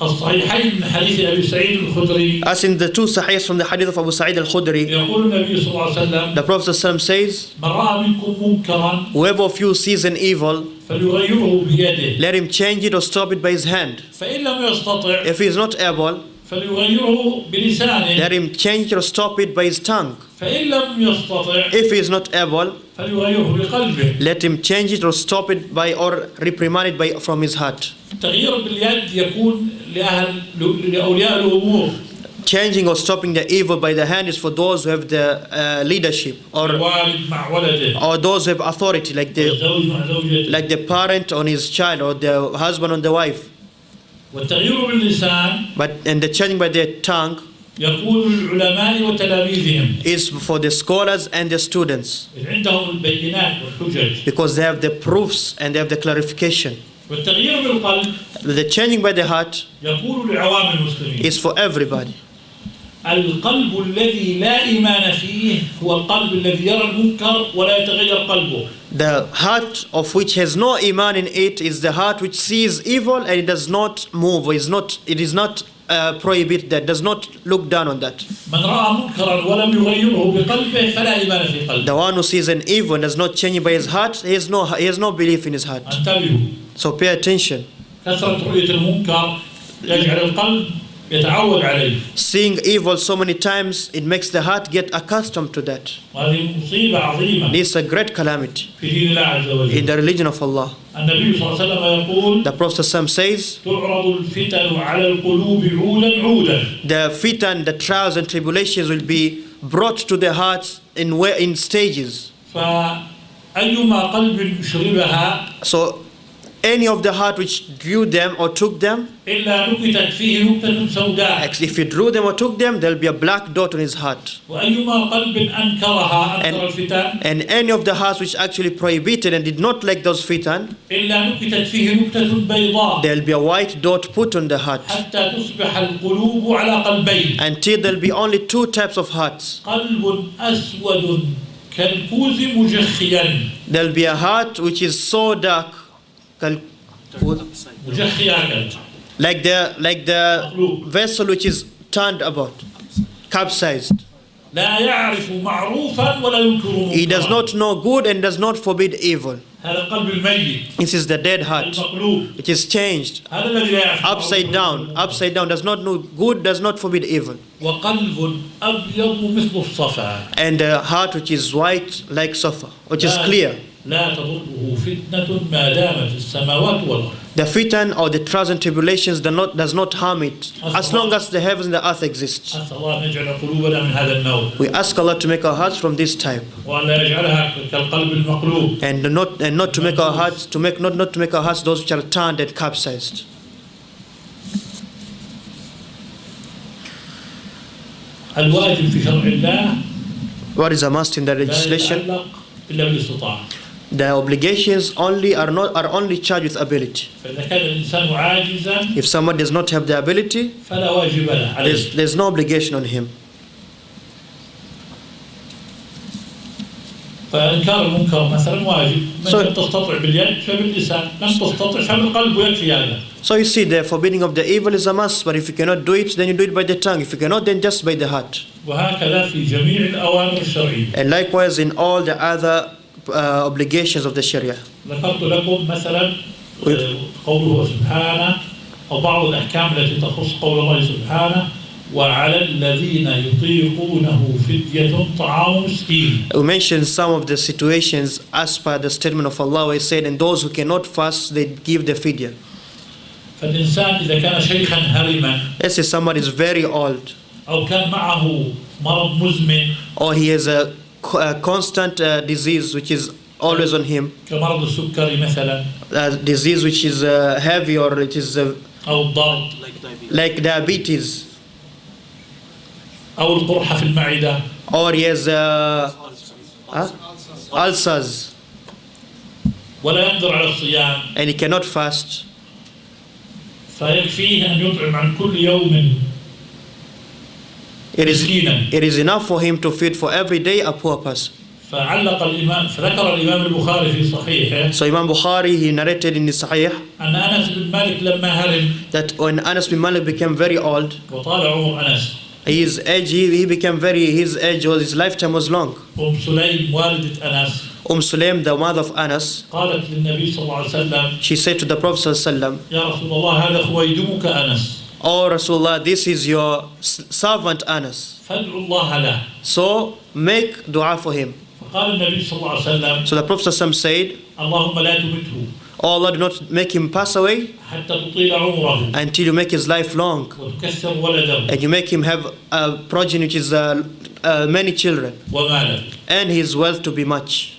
الصحيحين من حديث أبي سعيد الخدري. As in the two sahihs from the hadith of Abu Sa'id al-Khudri. يقول النبي صلى الله عليه وسلم. The Prophet says, من رأى منكم منكرا. whoever of you sees an evil, فليغيره بيده. let him change it or stop it by his hand. فإن لم يستطع. If he is not able, فليغيره بلسانه. let him change it or stop it by his tongue. فإن لم يستطع. If he is not able, فليغيره بقلبه. let him change it or stop it by, or reprimand it from his heart. التغيير باليد يكون لأولياء الأمور. Changing or stopping the evil by the hand is for those who have the leadership, or those who have authority, like the parent on his child, or the husband on the wife. والتغيير باللسان. And the changing by their tongue يكون للعلماء وتلاميذهم. is for the scholars and the students. عندهم البينات والحجج. Because they have the proofs and they have the clarification. والتغيير بالقلب. The changing by the heart يكون لعوام المسلمين. is for everybody. القلب الذي لا إيمان فيه هو القلب الذي يرى المنكر ولا يتغير قلبه. The heart of which has no iman in it is the heart which sees evil and it does not move, it is not prohibit that, does not look down on that. من رأى منكرا ولم يغيره بقلبه فلا إيمان في قلبه. The one who sees an evil and does not change it by his heart, he has no belief in his heart. انتبهوا. So pay attention. كثرة رؤية المنكر يجعل القلب يتعود عليه. Seeing evil so many times, it makes the heart get accustomed to that. وهذه مصيبة عظيمة. This is a great calamity في دين الله عز وجل. in the religion of Allah. النبي صلى الله عليه وسلم يقول. The Prophet says, تعرض الفتن على القلوب عودا عودا. The fitan, the trials and tribulations will be brought to the hearts in stages. فأيما قلب شربها. So any of the heart which drew them or took them, إلا نكتت فيه نكتة سوداء. if you drew them or took them, there will be a black dot on his heart. وأيما قلب أنكرها أنكر الفتن. And any of the hearts which actually prohibited and did not like those fitan, إلا نكتت فيه نكتة بيضاء. there will be a white dot put on the heart. حتى تصبح القلوب على قلبين. Until there will be only two types of hearts. قلب أسود كالكوز مجخيا. There will be a heart which is so dark, like the vessel which is turned about, capsized. لا يعرف معروفا ولا ينكر منكرا. He does not know good and does not forbid evil. هذا القلب الميت This is the dead heart. المقلوب. It is changed. هذا الذي لا يعرف Upside down. Upside down does not know good, does not forbid evil. وقلب أبيض مثل الصفا. And a heart which is white like safa, which is clear. لا تضره فتنة ما دامت السماوات والأرض. The fitan or the trials and tribulations does not harm it as long as the heavens and the earth exist. أسأل الله أن يجعل قلوبنا من هذا النوع. We ask Allah to make our hearts from this type, وأن لا يجعلها كالقلب المقلوب. and not to make our hearts not to make our hearts those which are turned and capsized. الواجب في شرع الله What is a must in the لا legislation? يتعلق إلا بالاستطاعة. The obligations are only charged with ability. فإذا كان الإنسان عاجزا If someone does not have the ability, فلا واجب له عليه. there's no obligation on him. فإنكار المنكر مثلا واجب. من لم تستطع باليد فباللسان، لم تستطع فبالقلب ويكفي هذا. So you see, the forbidding of the evil is a must, but if you cannot do it, then you do it by the tongue. If you cannot, then just by the heart. وهكذا في جميع الأوامر الشرعية. And likewise in all the other obligations of the Sharia. ذكرت لكم مثلا قوله سبحانه أو بعض الأحكام التي تخص قول الله سبحانه وعلى الذين يطيقونه فدية طعام مسكين. We mentioned some of the situations as per the statement of Allah where He said, and those who cannot fast, they give the fidya. فالإنسان إذا كان شيخا هرما Let's say somebody is very old, أو كان معه مرض مزمن or he has a constant disease which is always on him, كمرض السكري مثلا a disease which is heavy, or it is أو الضغط like diabetes, أو القرحة في المعدة or he has ulcers ولا يقدر على الصيام and he cannot fast. فيكفيه أن يطعم عن كل يوم مسكينا. It is enough for him to feed for every day a poor person. فذكر الإمام البخاري في صحيحه So Imam Bukhari, he narrated in his Sahih أن أنس بن مالك لما هرم that when Anas bin Malik became very old, وطال عمر أنس his age was, his lifetime was long. سليم والدة أنس Sulaim, the mother of Anas, قالت للنبي صلى الله عليه وسلم she said to the Prophet ﷺ, يا رسول الله هذا خويدمك أنس "Oh Rasulullah, this is your servant Anas. فادعوا الله له. So make dua for him." فقال النبي صلى الله عليه وسلم So the Prophet ﷺ said, اللهم لا تمته "Oh Allah, do not make him pass away حتى تطيل عمره until you make his life long, وتكسر ولده and you make him have a progeny which is many children, وماله. and his wealth to be much."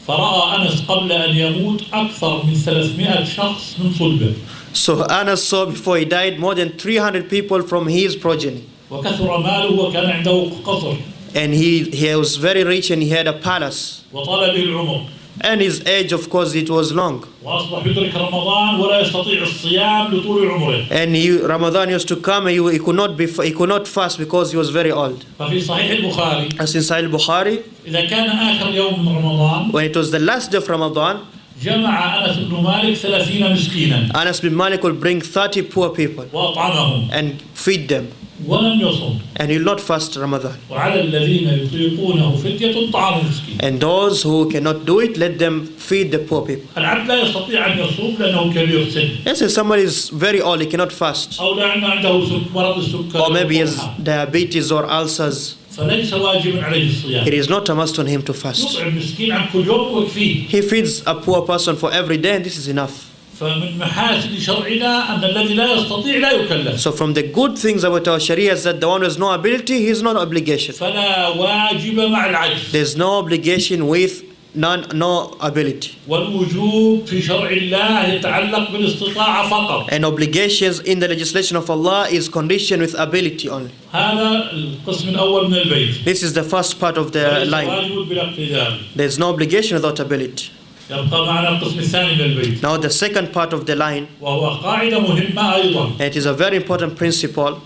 فرأى أنس قبل أن يموت أكثر من 300 شخص من صلبه. So Anas saw before he died more than 300 people from his progeny. وكثر ماله وكان عنده قصر. And he was very rich and he had a palace. وطال به العمر. And his age, of course, it was long. وأصبح يدرك رمضان ولا يستطيع الصيام لطول عمره. And Ramadan used to come and he could not fast because he was very old. ففي صحيح البخاري As in Sahih Bukhari, إذا كان آخر يوم من رمضان when it was the last day of Ramadan, جمع أنس بن مالك 30 مسكينا Anas bin Malik would bring 30 poor people وأطعمهم and feed them. ولم يصم. And he will not fast Ramadan. وعلى الذين يطيقونه فدية طعام مسكين. And those who cannot do it, let them feed the poor people. العبد لا يستطيع أن يصوم لأنه كبير سن. Let's say somebody is very old, he cannot fast. أو لأن عنده مرض السكر. Or maybe he has diabetes or ulcers. فليس واجبا عليه الصيام. It is not a must on him to fast. يطعم مسكين عن كل يوم ويكفيه. He feeds a poor person for every day and this is enough. فمن محاسن شرعنا أن الذي لا يستطيع لا يكلف. So from the good things about our Sharia is that the one who has no ability, he is not obligation. فلا واجب مع العجز. There is no obligation with no ability. والوجوب في شرع الله يتعلق بالاستطاعة فقط. And obligations in the legislation of Allah is conditioned with ability only. هذا القسم الأول من البيت. This is the first part of the وليس line. واجب بلا اقتدار. There is no obligation without ability. يبقى معنا القسم الثاني من البيت. Now the second part of the line, وهو قاعدة مهمة أيضا. and it is a very important principle.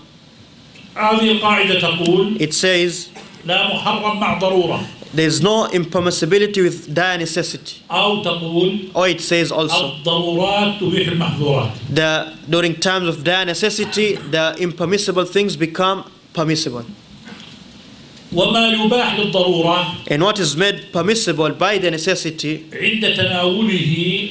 هذه القاعدة تقول It says لا محرم مع ضرورة. there is no impermissibility with dire necessity. أو تقول Or it says also الضرورات تبيح المحظورات. during times of dire necessity, the impermissible things become permissible. وما يباح للضرورة And what is made permissible by the necessity, عند تناوله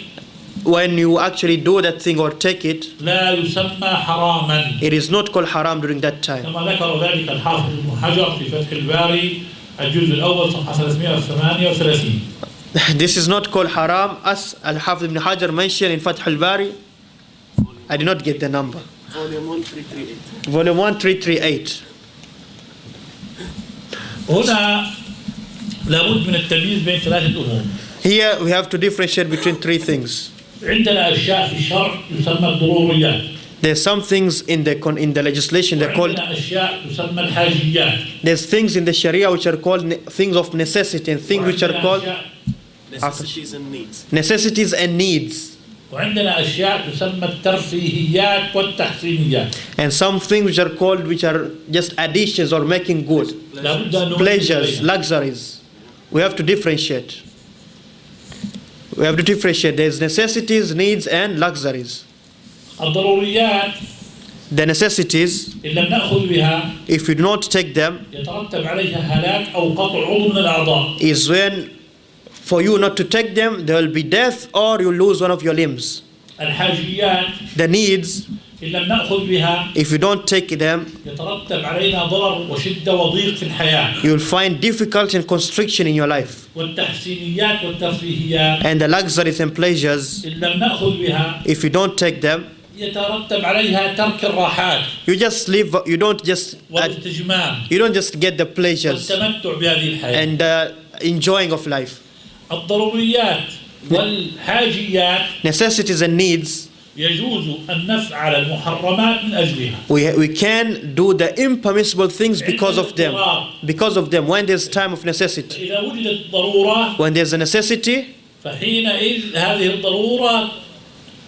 when you actually do that thing or take it, لا يسمى حراما، it is not called haram during that time. كما ذكر ذلك الحافظ ابن حجر في فتح الباري الجزء الأول صفحة 338. This is not called haram as Al-Hafiz ibn Hajar mentioned in Fath al-Bari. I did not get the number. Volume 1338. Volume 1338. هنا لابد من التمييز بين ثلاثة أمور. Here we have to differentiate between three things. عندنا أشياء في الشرع يسمى الضروريات. There's some things in the legislation they're called. وعندنا أشياء تسمى الحاجيات. There's things in the Sharia which are called things of necessity and things which are called Necessities and needs. necessities and needs. وعندنا أشياء تسمى الترفيهيات والتحسينيات. And some things which are just additions or making good. لابد أن Pleasures, luxuries. We have to differentiate. There's necessities, needs, and luxuries. الضروريات The necessities, إن لم نأخذ بها if you do not take them, يترتب عليها هلاك أو قطع عضو من الأعضاء. is when for you not to take them, there will be death or you lose one of your limbs. الحاجيات The needs, إن لم نأخذ بها if you don't take them, يترتب علينا ضرر وشدة وضيق في الحياة. you'll find difficulty and constriction in your life. والتحسينيات والترفيهيات And the luxuries and pleasures, إن لم نأخذ بها if you don't take them, يترتب عليها ترك الراحات you just live, you don't just get the pleasures والتمتع بهذه الحياة. and the enjoying of life. الضروريات والحاجيات Necessities and needs, يجوز أن نفعل المحرمات من أجلها. we can do the impermissible things because of them. Because of them, when there's time of necessity. إذا وجدت ضرورة When there's a necessity, فحينئذ هذه الضرورة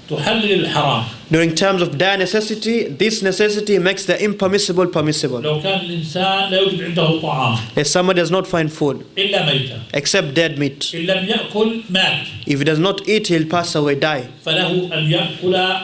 تحلل الحرام. during times of dire necessity, this necessity makes the impermissible permissible. لو كان الإنسان لا يوجد عنده طعام If somebody does not find food, إلا ميتا، except dead meat, إن لم يأكل مات، if he does not eat, he'll pass away, die. فله أن يأكل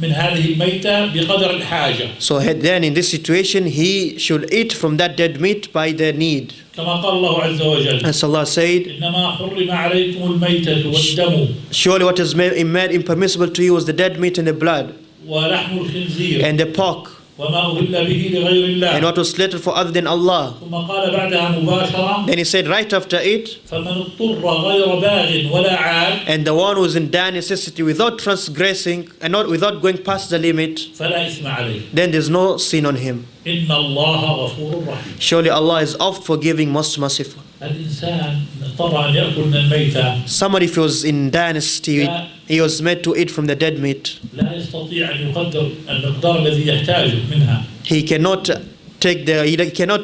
من هذه الميتة بقدر الحاجة. So then in this situation, he should eat from that dead meat by the need. كما قال الله عز وجل As Allah said, إنما حرم عليكم الميتة والدم surely what is made impermissible to you is the dead meat and the blood ولحم الخنزير and the pork وما أهل به لغير and الله. what was slaughtered for other than Allah. ثم قال بعدها مباشرة Then he said right after it, فمن اضطر غير باغ ولا عاد and the one who is in dire necessity without transgressing and not without going past the limit, فلا إثم عليه then there's no sin on him. إن الله غفور رحيم. Surely Allah is oft forgiving, most merciful. الإنسان اضطر أن يأكل من الميتة Somebody if he was in dire necessity, he was made to eat from the dead meat. لا يستطيع أن يقدر المقدار الذي يحتاجه منها. He cannot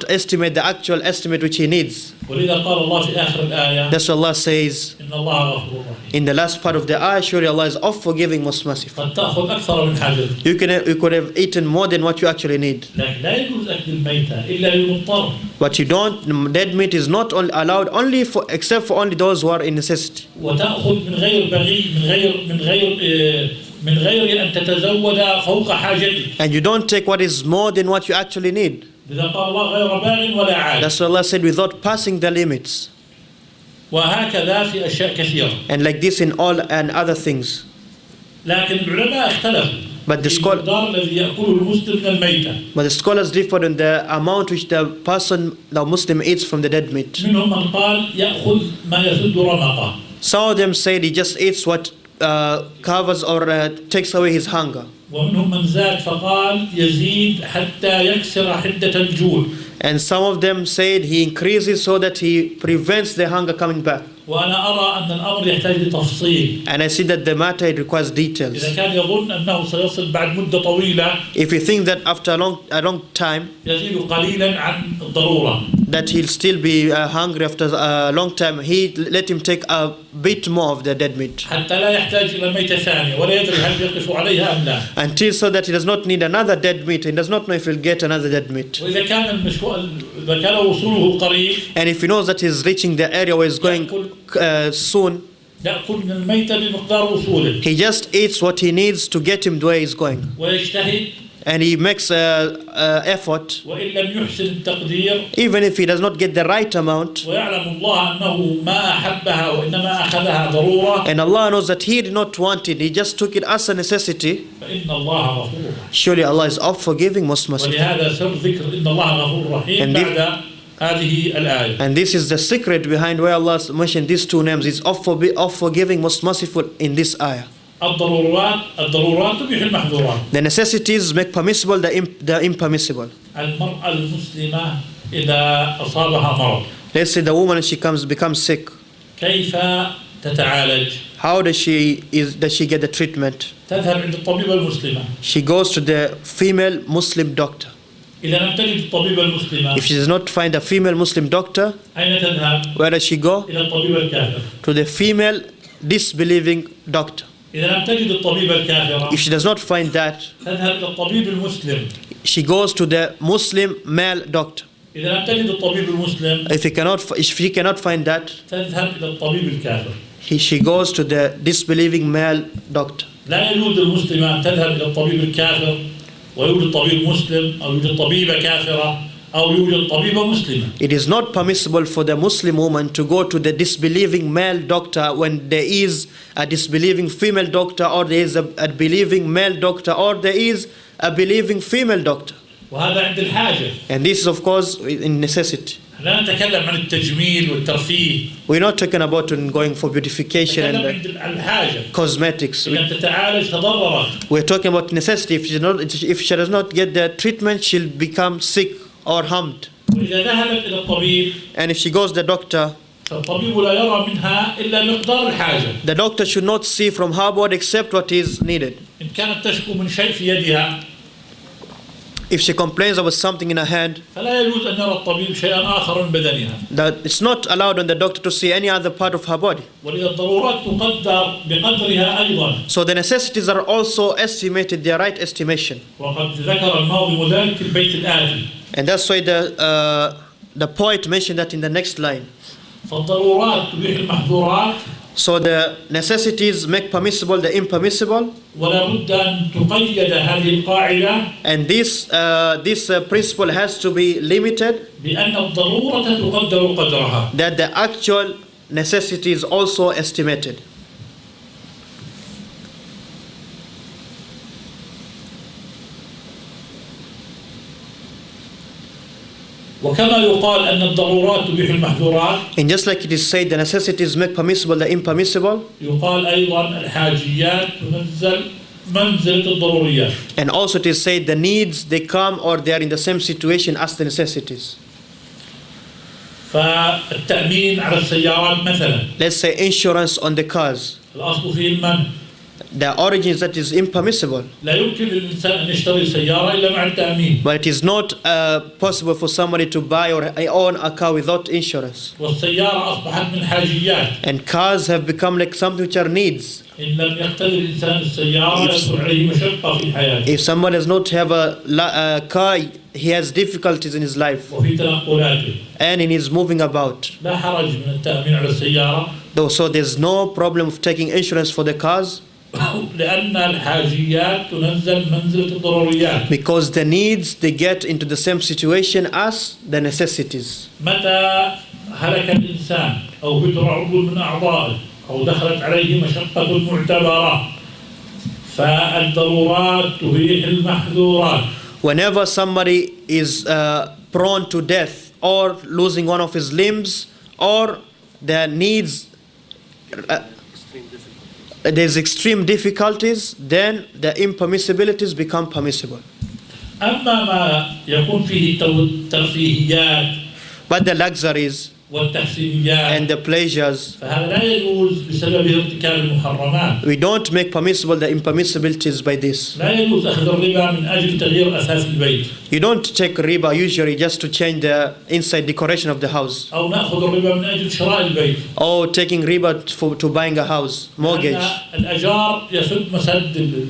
estimate the actual estimate which he needs. ولذا قال الله في آخر الآية That's what Allah says إن الله غفور رحيم. in the last part of the ayah. Surely Allah is oft forgiving, most merciful. قد تأخذ أكثر من حاجتك. You could have eaten more than what you actually need. لكن لا يجوز أكل الميتة إلا للمضطر. But you don't. Dead meat is not allowed except for only those who are in necessity. وتأخذ من غير بغي من غير أن تتزود فوق حاجتك. And you don't take what is more than what you actually need. إذا قال الله غير باغ ولا عاد. That's what Allah said, without passing the limits. وهكذا في أشياء كثيرة. And like this in all and other things. لكن العلماء اختلفوا. But the المقدار الذي يأكله المسلم من الميتة. But the scholars differ in the amount which the Muslim eats from the dead meat. منهم من قال يأخذ ما يسد رمقه. Some of them said he just eats what covers or takes away his hunger. ومنهم من زاد فقال يزيد حتى يكسر حدة الجوع. And some of them said he increases so that he prevents the hunger coming back. وأنا أرى أن الأمر يحتاج لتفصيل. And I see that the matter it requires details. إذا كان يظن أنه سيصل بعد مدة طويلة. If you think that after a long time يزيد قليلا عن الضرورة. that he'll still be hungry after a long time, let him take a bit more of the dead meat. حتى لا يحتاج إلى ميتة ثانية ولا يدري هل يقف عليها أم لا. Until so that he does not need another dead meat and does not know if he'll get another dead meat. وإذا كان وصوله قريب. And if he knows that he's reaching the area where he's going soon, يأكل من الميتة بمقدار وصوله. he just eats what he needs to get him to where he's going. ويجتهد and he makes effort, وإن لم يحسن التقدير even if he does not get the right amount, ويعلم الله أنه ما أحبها وإنما أخذها ضرورة and Allah knows that he did not want it, he just took it as a necessity, فإن الله غفور. surely Allah is all forgiving, most merciful. ولهذا سر ذكر إن الله غفور رحيم And بعد هذه الآية. And this is the secret behind why Allah mentioned these two names. Is of forgiving, most merciful in this ayah. الضرورات تبيح المحظورات. The necessities make permissible the impermissible. المرأة المسلمة إذا أصابها مرض. Let's say the woman, she becomes sick. كيف تتعالج؟ How does she get the treatment? تذهب عند الطبيبة المسلمة. She goes to the female Muslim doctor. إذا لم تجد الطبيبة المسلمة. If she does not find a female Muslim doctor, أين تذهب؟ where does she go? إلى الطبيب الكافر. To the female disbelieving doctor. إذا لم تجد الطبيب الكافر. If she does not find that, تذهب إلى الطبيب المسلم. she goes to the Muslim male doctor. إذا لم تجد الطبيب المسلم. If she cannot find that, تذهب إلى الطبيب الكافر. she goes to the disbelieving male doctor. لا يجوز للمسلمة أن تذهب إلى الطبيب الكافر ويوجد طبيب مسلم أو يوجد طبيبة كافرة أو يوجد طبيبة مسلمة. It is not permissible for the Muslim woman to go to the disbelieving male doctor when there is a disbelieving female doctor, or there is a believing male doctor, or there is a believing female doctor. وهذا عند الحاجة. And this is of course in necessity. لا نتكلم عن التجميل والترفيه. We're not talking about going for beautification نتكلم and عن الحاجة. cosmetics. إذا تتعالج تضررت. We're talking about necessity. If she does not get the treatment, she'll become sick or harmed. وإذا ذهبت إلى الطبيب. And if she goes to the doctor, فالطبيب لا يرى منها إلا مقدار الحاجة. the doctor should not see from her body except what is needed. إن كانت تشكو من شيء في يدها. If she complains about something in her hand, فلا يجوز أن يرى الطبيب شيئا آخر من بدنها. that it's not allowed on the doctor to see any other part of her body. ولذا الضرورات تقدر بقدرها أيضا. So the necessities are also estimated, their right estimation. وقد ذكر الناظم ذلك في البيت الآتي. And that's why the poet mentioned that in the next line. فالضرورات تبيح المحظورات. So the necessities make permissible the impermissible. ولا بد أن تقيد هذه القاعدة. And this principle has to be limited. بأن الضرورة تقدر قدرها. That the actual necessity is also estimated. وكما يقال أن الضرورات تبيح المحظورات. And just like it is said, the necessities make permissible the impermissible. يقال أيضا الحاجيات تنزل منزلة الضروريات. And also it is said the needs, they come or they are in the same situation as the necessities. فالتأمين على السيارات مثلا. Let's say insurance on the cars. الأصل فيه المنع. The origin is that is impermissible. لا يمكن للإنسان أن يشتري سيارة إلا مع التأمين. But it is not possible for somebody to buy or own a car without insurance. والسيارة أصبحت من حاجيات. And cars have become like something which are needs. إن لم يقتدر الإنسان السيارة يكون عليه مشقة في حياته. If somebody does not have a car, he has difficulties in his life وفي تنقلاته. and in his moving about. لا حرج من التأمين على السيارة. So there's no problem of taking insurance for the cars. لأن الحاجيات تنزل منزلة الضروريات. Because the needs, they get into the same situation as the necessities. متى هلك الإنسان أو بتر عضو من أعضائه أو دخلت عليه مشقة معتبرة فالضرورات تبيح المحظورات. Whenever somebody is prone to death or losing one of his limbs or their needs, there's extreme difficulties, then the impermissibilities become permissible. أما ما يكون فيه الترفيهيات But the luxuries والتحسينيات and the pleasures, فهذا لا يجوز بسبب ارتكاب المحرمات. we don't make permissible the impermissibilities by this. لا يجوز أخذ الربا من أجل تغيير أساس البيت. You don't take riba usually just to change the inside decoration of the house. أو نأخذ الربا من أجل شراء البيت. Or taking riba to buying a house, mortgage. الأجار يسد مسد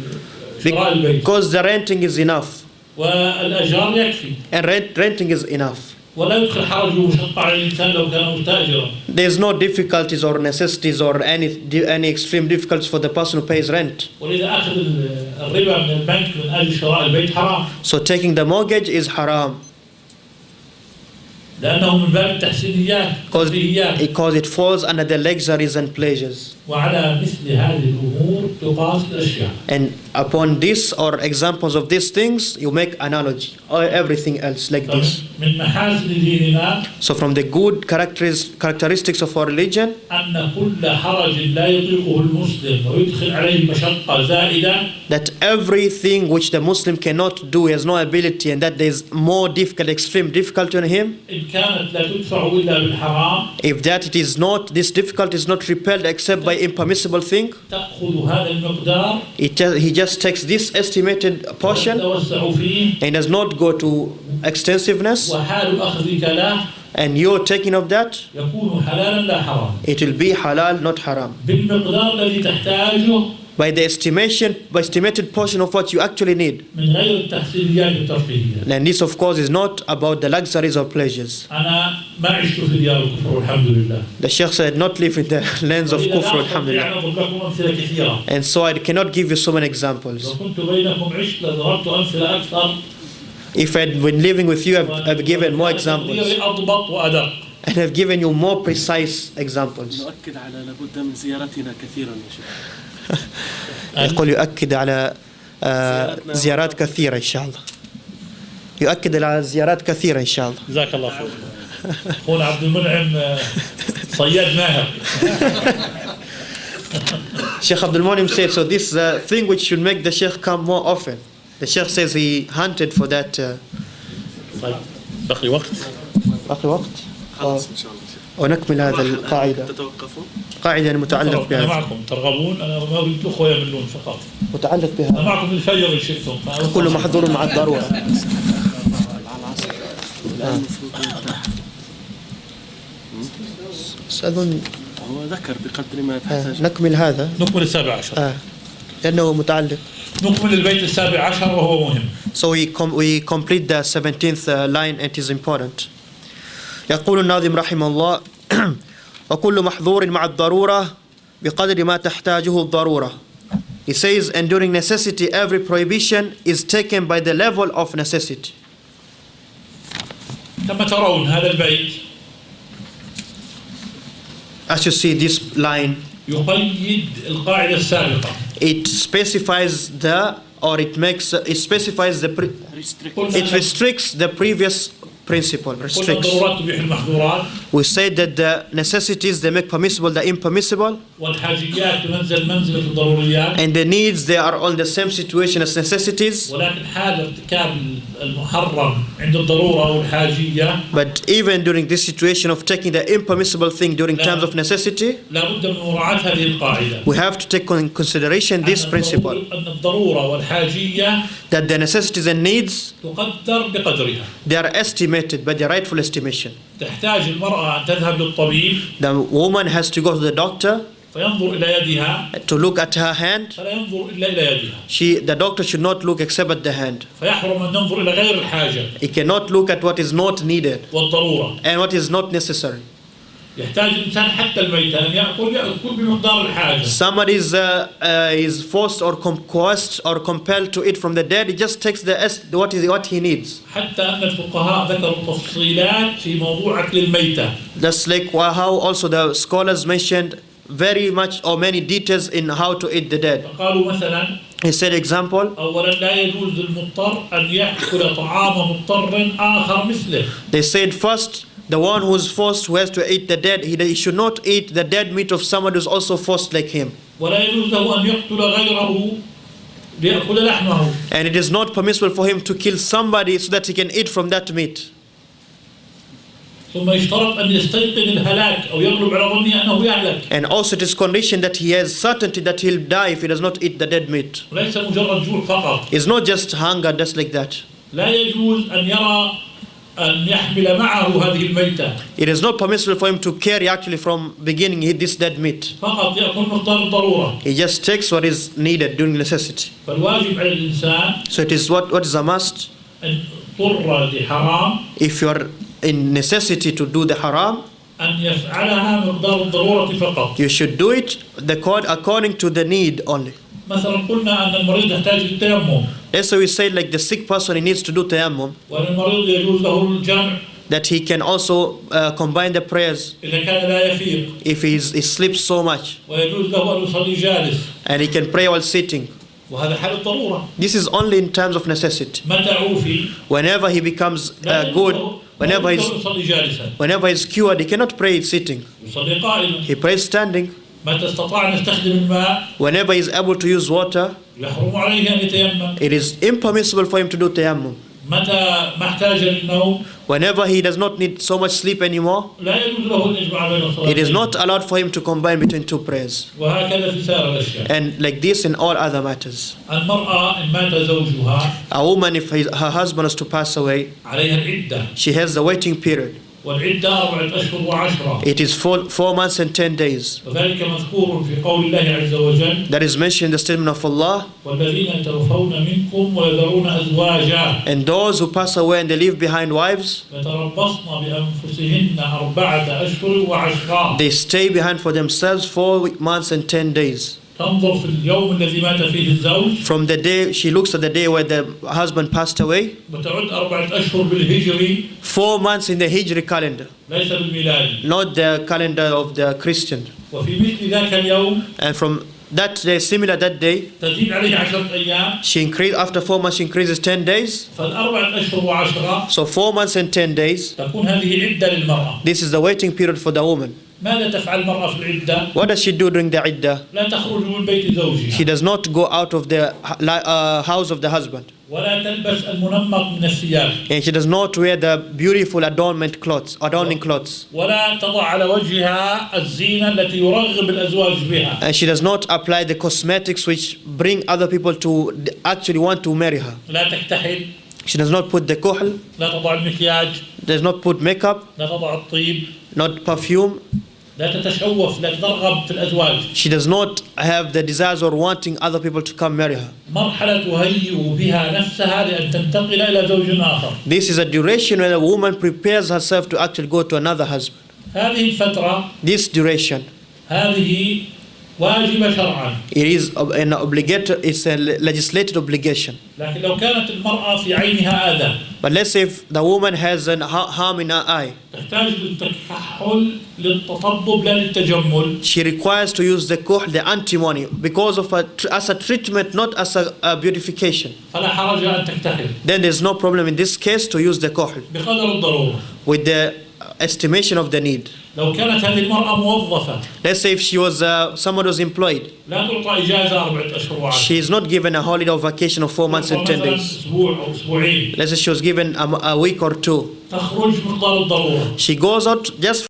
شراء البيت. Because the renting is enough. والأجار يكفي. And renting is enough. ولا يدخل حرج ومشقة على الإنسان لو كان متاجرا. There's no difficulties or necessities or any extreme difficulties for the person who pays rent. ولذا أخذ الربا من البنك من أجل شراء البيت حرام. So taking the mortgage is haram. لأنه من باب التحسينيات Because it falls under the luxuries and pleasures. وعلى مثل هذه الأمور تقاس الأشياء. And upon this or examples of these things, you make analogy or everything else like this. من محاسن ديننا So from the good characteristics of our religion, أن كل حرج لا يطيقه المسلم ويدخل عليه مشقة زائدة. that everything which the Muslim cannot do, he has no ability, and that there is more difficult, extreme difficulty on him. إن كانت لا تدفع إلا بالحرام. If that it is not, this difficulty is not repelled except by impermissible thing. تأخذ هذا المقدار. He just takes this estimated portion وتتوسع فيه. and does not go to extensiveness. وحال أخذك له. And you're taking of that, يكون حلالا لا حرام. it will be halal, not haram. بالمقدار الذي تحتاجه. By the estimated portion of what you actually need. من غير التحسينيات والترفيهيات. And this of course is not about the luxuries or pleasures. أنا ما عشت في ديار الكفر والحمد لله. The Sheikh said not live in the lands of kufr, alhamdulillah. أضرب لكم أمثلة كثيرة. And so I cannot give you so many لو examples. كنت بينكم عشت لضربت أمثلة أكثر. If I'd been living with you, I've given more examples. أضبط وأدق. And I've given you more precise examples. نؤكد على لابد من زيارتنا كثيرا يا شيخ. يقول يؤكد على زيارات كثيرة إن شاء الله. يؤكد على زيارات كثيرة إن شاء الله. جزاك الله خير. أخونا عبد المنعم صياد ماهر. Sheikh Abdul Monim said, so this is a thing which should make the Sheikh come more often. The Sheikh says he hunted for that. بقي وقت. باقي وقت. خلاص إن شاء الله. ونكمل هذا القاعدة. تتوقفون؟ قاعدة متعلق أنا بها. معكم ترغبون، أنا ما أريد الأخوة يملون فقط. متعلق أنا بها. معكم الفجر إن شئتم. كل محظور مع الضرورة. أظن هو ذكر بقدر ما تحتاج. نكمل هذا. نكمل السابع عشر. لأنه متعلق. نكمل البيت السابع عشر وهو مهم. So we complete the 17th line and it is important. يقول الناظم رحمه الله وكل محظور مع الضرورة بقدر ما تحتاجه الضرورة. He says, and during necessity every prohibition is taken by the level of necessity. كما ترون هذا البيت As you see this line, يقيد القاعدة السابقة. it specifies the it restricts the previous principle. قلنا الضرورات تبيح المحظورات. We say that the necessities they make permissible the impermissible, والحاجيات تنزل منزلة الضروريات. and the needs they are on the same situation as necessities. ولكن حال ارتكاب المحرم عند الضرورة أو الحاجية. But even during this situation of taking the impermissible thing during times of necessity, لا بد من مراعاة هذه القاعدة. we have to take in consideration this principle, أن الضرورة والحاجية that the necessities and needs تقدر بقدرها. they are estimated by the rightful estimation. تحتاج المرأة أن تذهب للطبيب. The woman has to go to the doctor فينظر إلى يدها. to look at her hand. فلا ينظر إلا إلى يدها. The doctor should not look except at the hand. فيحرم أن ننظر إلى غير الحاجة. He cannot look at what is not needed والضرورة. and what is not necessary. يحتاج الإنسان حتى الميتة أن يأكل بمقدار الحاجة. Somebody is forced or coerced or compelled to eat from the dead. He just takes what he needs. حتى أن الفقهاء ذكروا تفصيلات في موضوع أكل الميتة. Just like how also the scholars mentioned very much or many details in how to eat the dead. فقالوا مثلا. He said example. أولا لا يجوز للمضطر أن يأكل طعام مضطر آخر مثله. They said first, the one who is forced, who has to eat the dead, he should not eat the dead meat of someone who is also forced like him. ولا يجوز له أن يقتل غيره ليأكل لحمه. And it is not permissible for him to kill somebody so that he can eat from that meat. ثم يشترط أن يستيقن الهلاك أو يغلب على ظنه أنه يهلك. And also it is conditioned that he has certainty that he'll die if he does not eat the dead meat. وليس مجرد جوع فقط. It's not just hunger, just like that. لا يجوز أن يرى أن يحمل معه هذه الميتة. It is not permissible for him to carry actually from beginning this dead meat. فقط يأكل مقدار الضرورة. He just takes what is needed during necessity. فالواجب على الإنسان. So it is what is a must. أن اضطر لحرام. If you are in necessity to do the haram, أن يفعلها مقدار الضرورة فقط. you should do it according to the need only. مثلا قلنا أن المريض يحتاج للتيمم. That's why we say like the sick person, he needs to do tayammum, وأن المريض يجوز له الجمع that he can also combine the prayers إذا كان لا يفيق. if he sleeps so much, ويجوز له أن يصلي جالس. and he can pray while sitting. وهذا حال الضرورة. This is only in terms of necessity. متى عوفي Whenever he becomes good, whenever he's cured, he cannot pray sitting. يصلي قائما. He prays standing. متى استطاع أن يستخدم الماء Whenever he's able to use water, يحرم عليه أن يتيمم. it is impermissible for him to do tayammum. متى ما احتاج للنوم Whenever he does not need so much sleep anymore, لا يجوز له الإجماع بين الصلاتين. it is not allowed for him to combine between two prayers. وهكذا في سائر الأشياء. And like this in all other matters. المرأة إن مات زوجها A woman, if her husband is to pass away, عليها العدة. she has the waiting period. والعدة 4 أشهر و10. It is 4 months and 10 days. وذلك مذكور في قول الله عز وجل. That is mentioned in the statement of Allah. والذين يتوفون منكم ويذرون أزواجا. And those who pass away and they leave behind wives, يتربصن بأنفسهن 4 أشهر و10. they stay behind for themselves 4 months and 10 days. تنظر في اليوم الذي مات فيه الزوج. From the day, she looks at the day where the husband passed away. وتعد 4 أشهر بالهجري. 4 months in the Hijri calendar, ليس بالميلادي. not the calendar of the Christian. وفي مثل ذاك اليوم And from that day, similar that day, تزيد عليه 10 أيام. she increased, after 4 months, she increases 10 days. فال4 أشهر و10 So 4 months and 10 days. تكون هذه عدة للمرأة. This is the waiting period for the woman. ماذا تفعل المرأة في العدة؟ What does she do during the iddah? لا تخرج من بيت زوجها. She does not go out of the house of the husband. ولا تلبس المنمق من الثياب. And she does not wear the beautiful adorning clothes. ولا تضع على وجهها الزينة التي يرغب الأزواج بها. And she does not apply the cosmetics which bring other people to actually want to marry her. لا تكتحل. She does not put the kuhl, لا تضع المكياج. does not put makeup, لا تضع الطيب. not perfume. لا تتشوف. لا ترغب في الأزواج. She does not have the desires or wanting other people to come marry her. مرحلة تهيئ بها نفسها لأن تنتقل إلى زوج آخر. This is a duration when a woman prepares herself to actually go to another husband. هذه الفترة. This duration, هذه واجبة شرعا. it is an obligatory, it's a legislated obligation. لكن لو كانت المرأة في عينها آذى. But let's say if the woman has an harm in her eye, تحتاج للتكحل للتطبب لا للتجمل. she requires to use the kuhl, the antimony, because of as a treatment, not as a beautification. فلا حرج أن تكتحل. Then there's no problem in this case to use the kuhl بقدر الضرورة. with the estimation of the need. لو كانت هذه المرأة موظفة. Let's say if she was someone was employed, لا تعطى إجازة 4 أشهر و10. she is not given a holiday or vacation of 4 months and 10 days. أسبوع أو أسبوعين. Let's say she was given a week or 2. تخرج مقدار الضرورة. She goes out just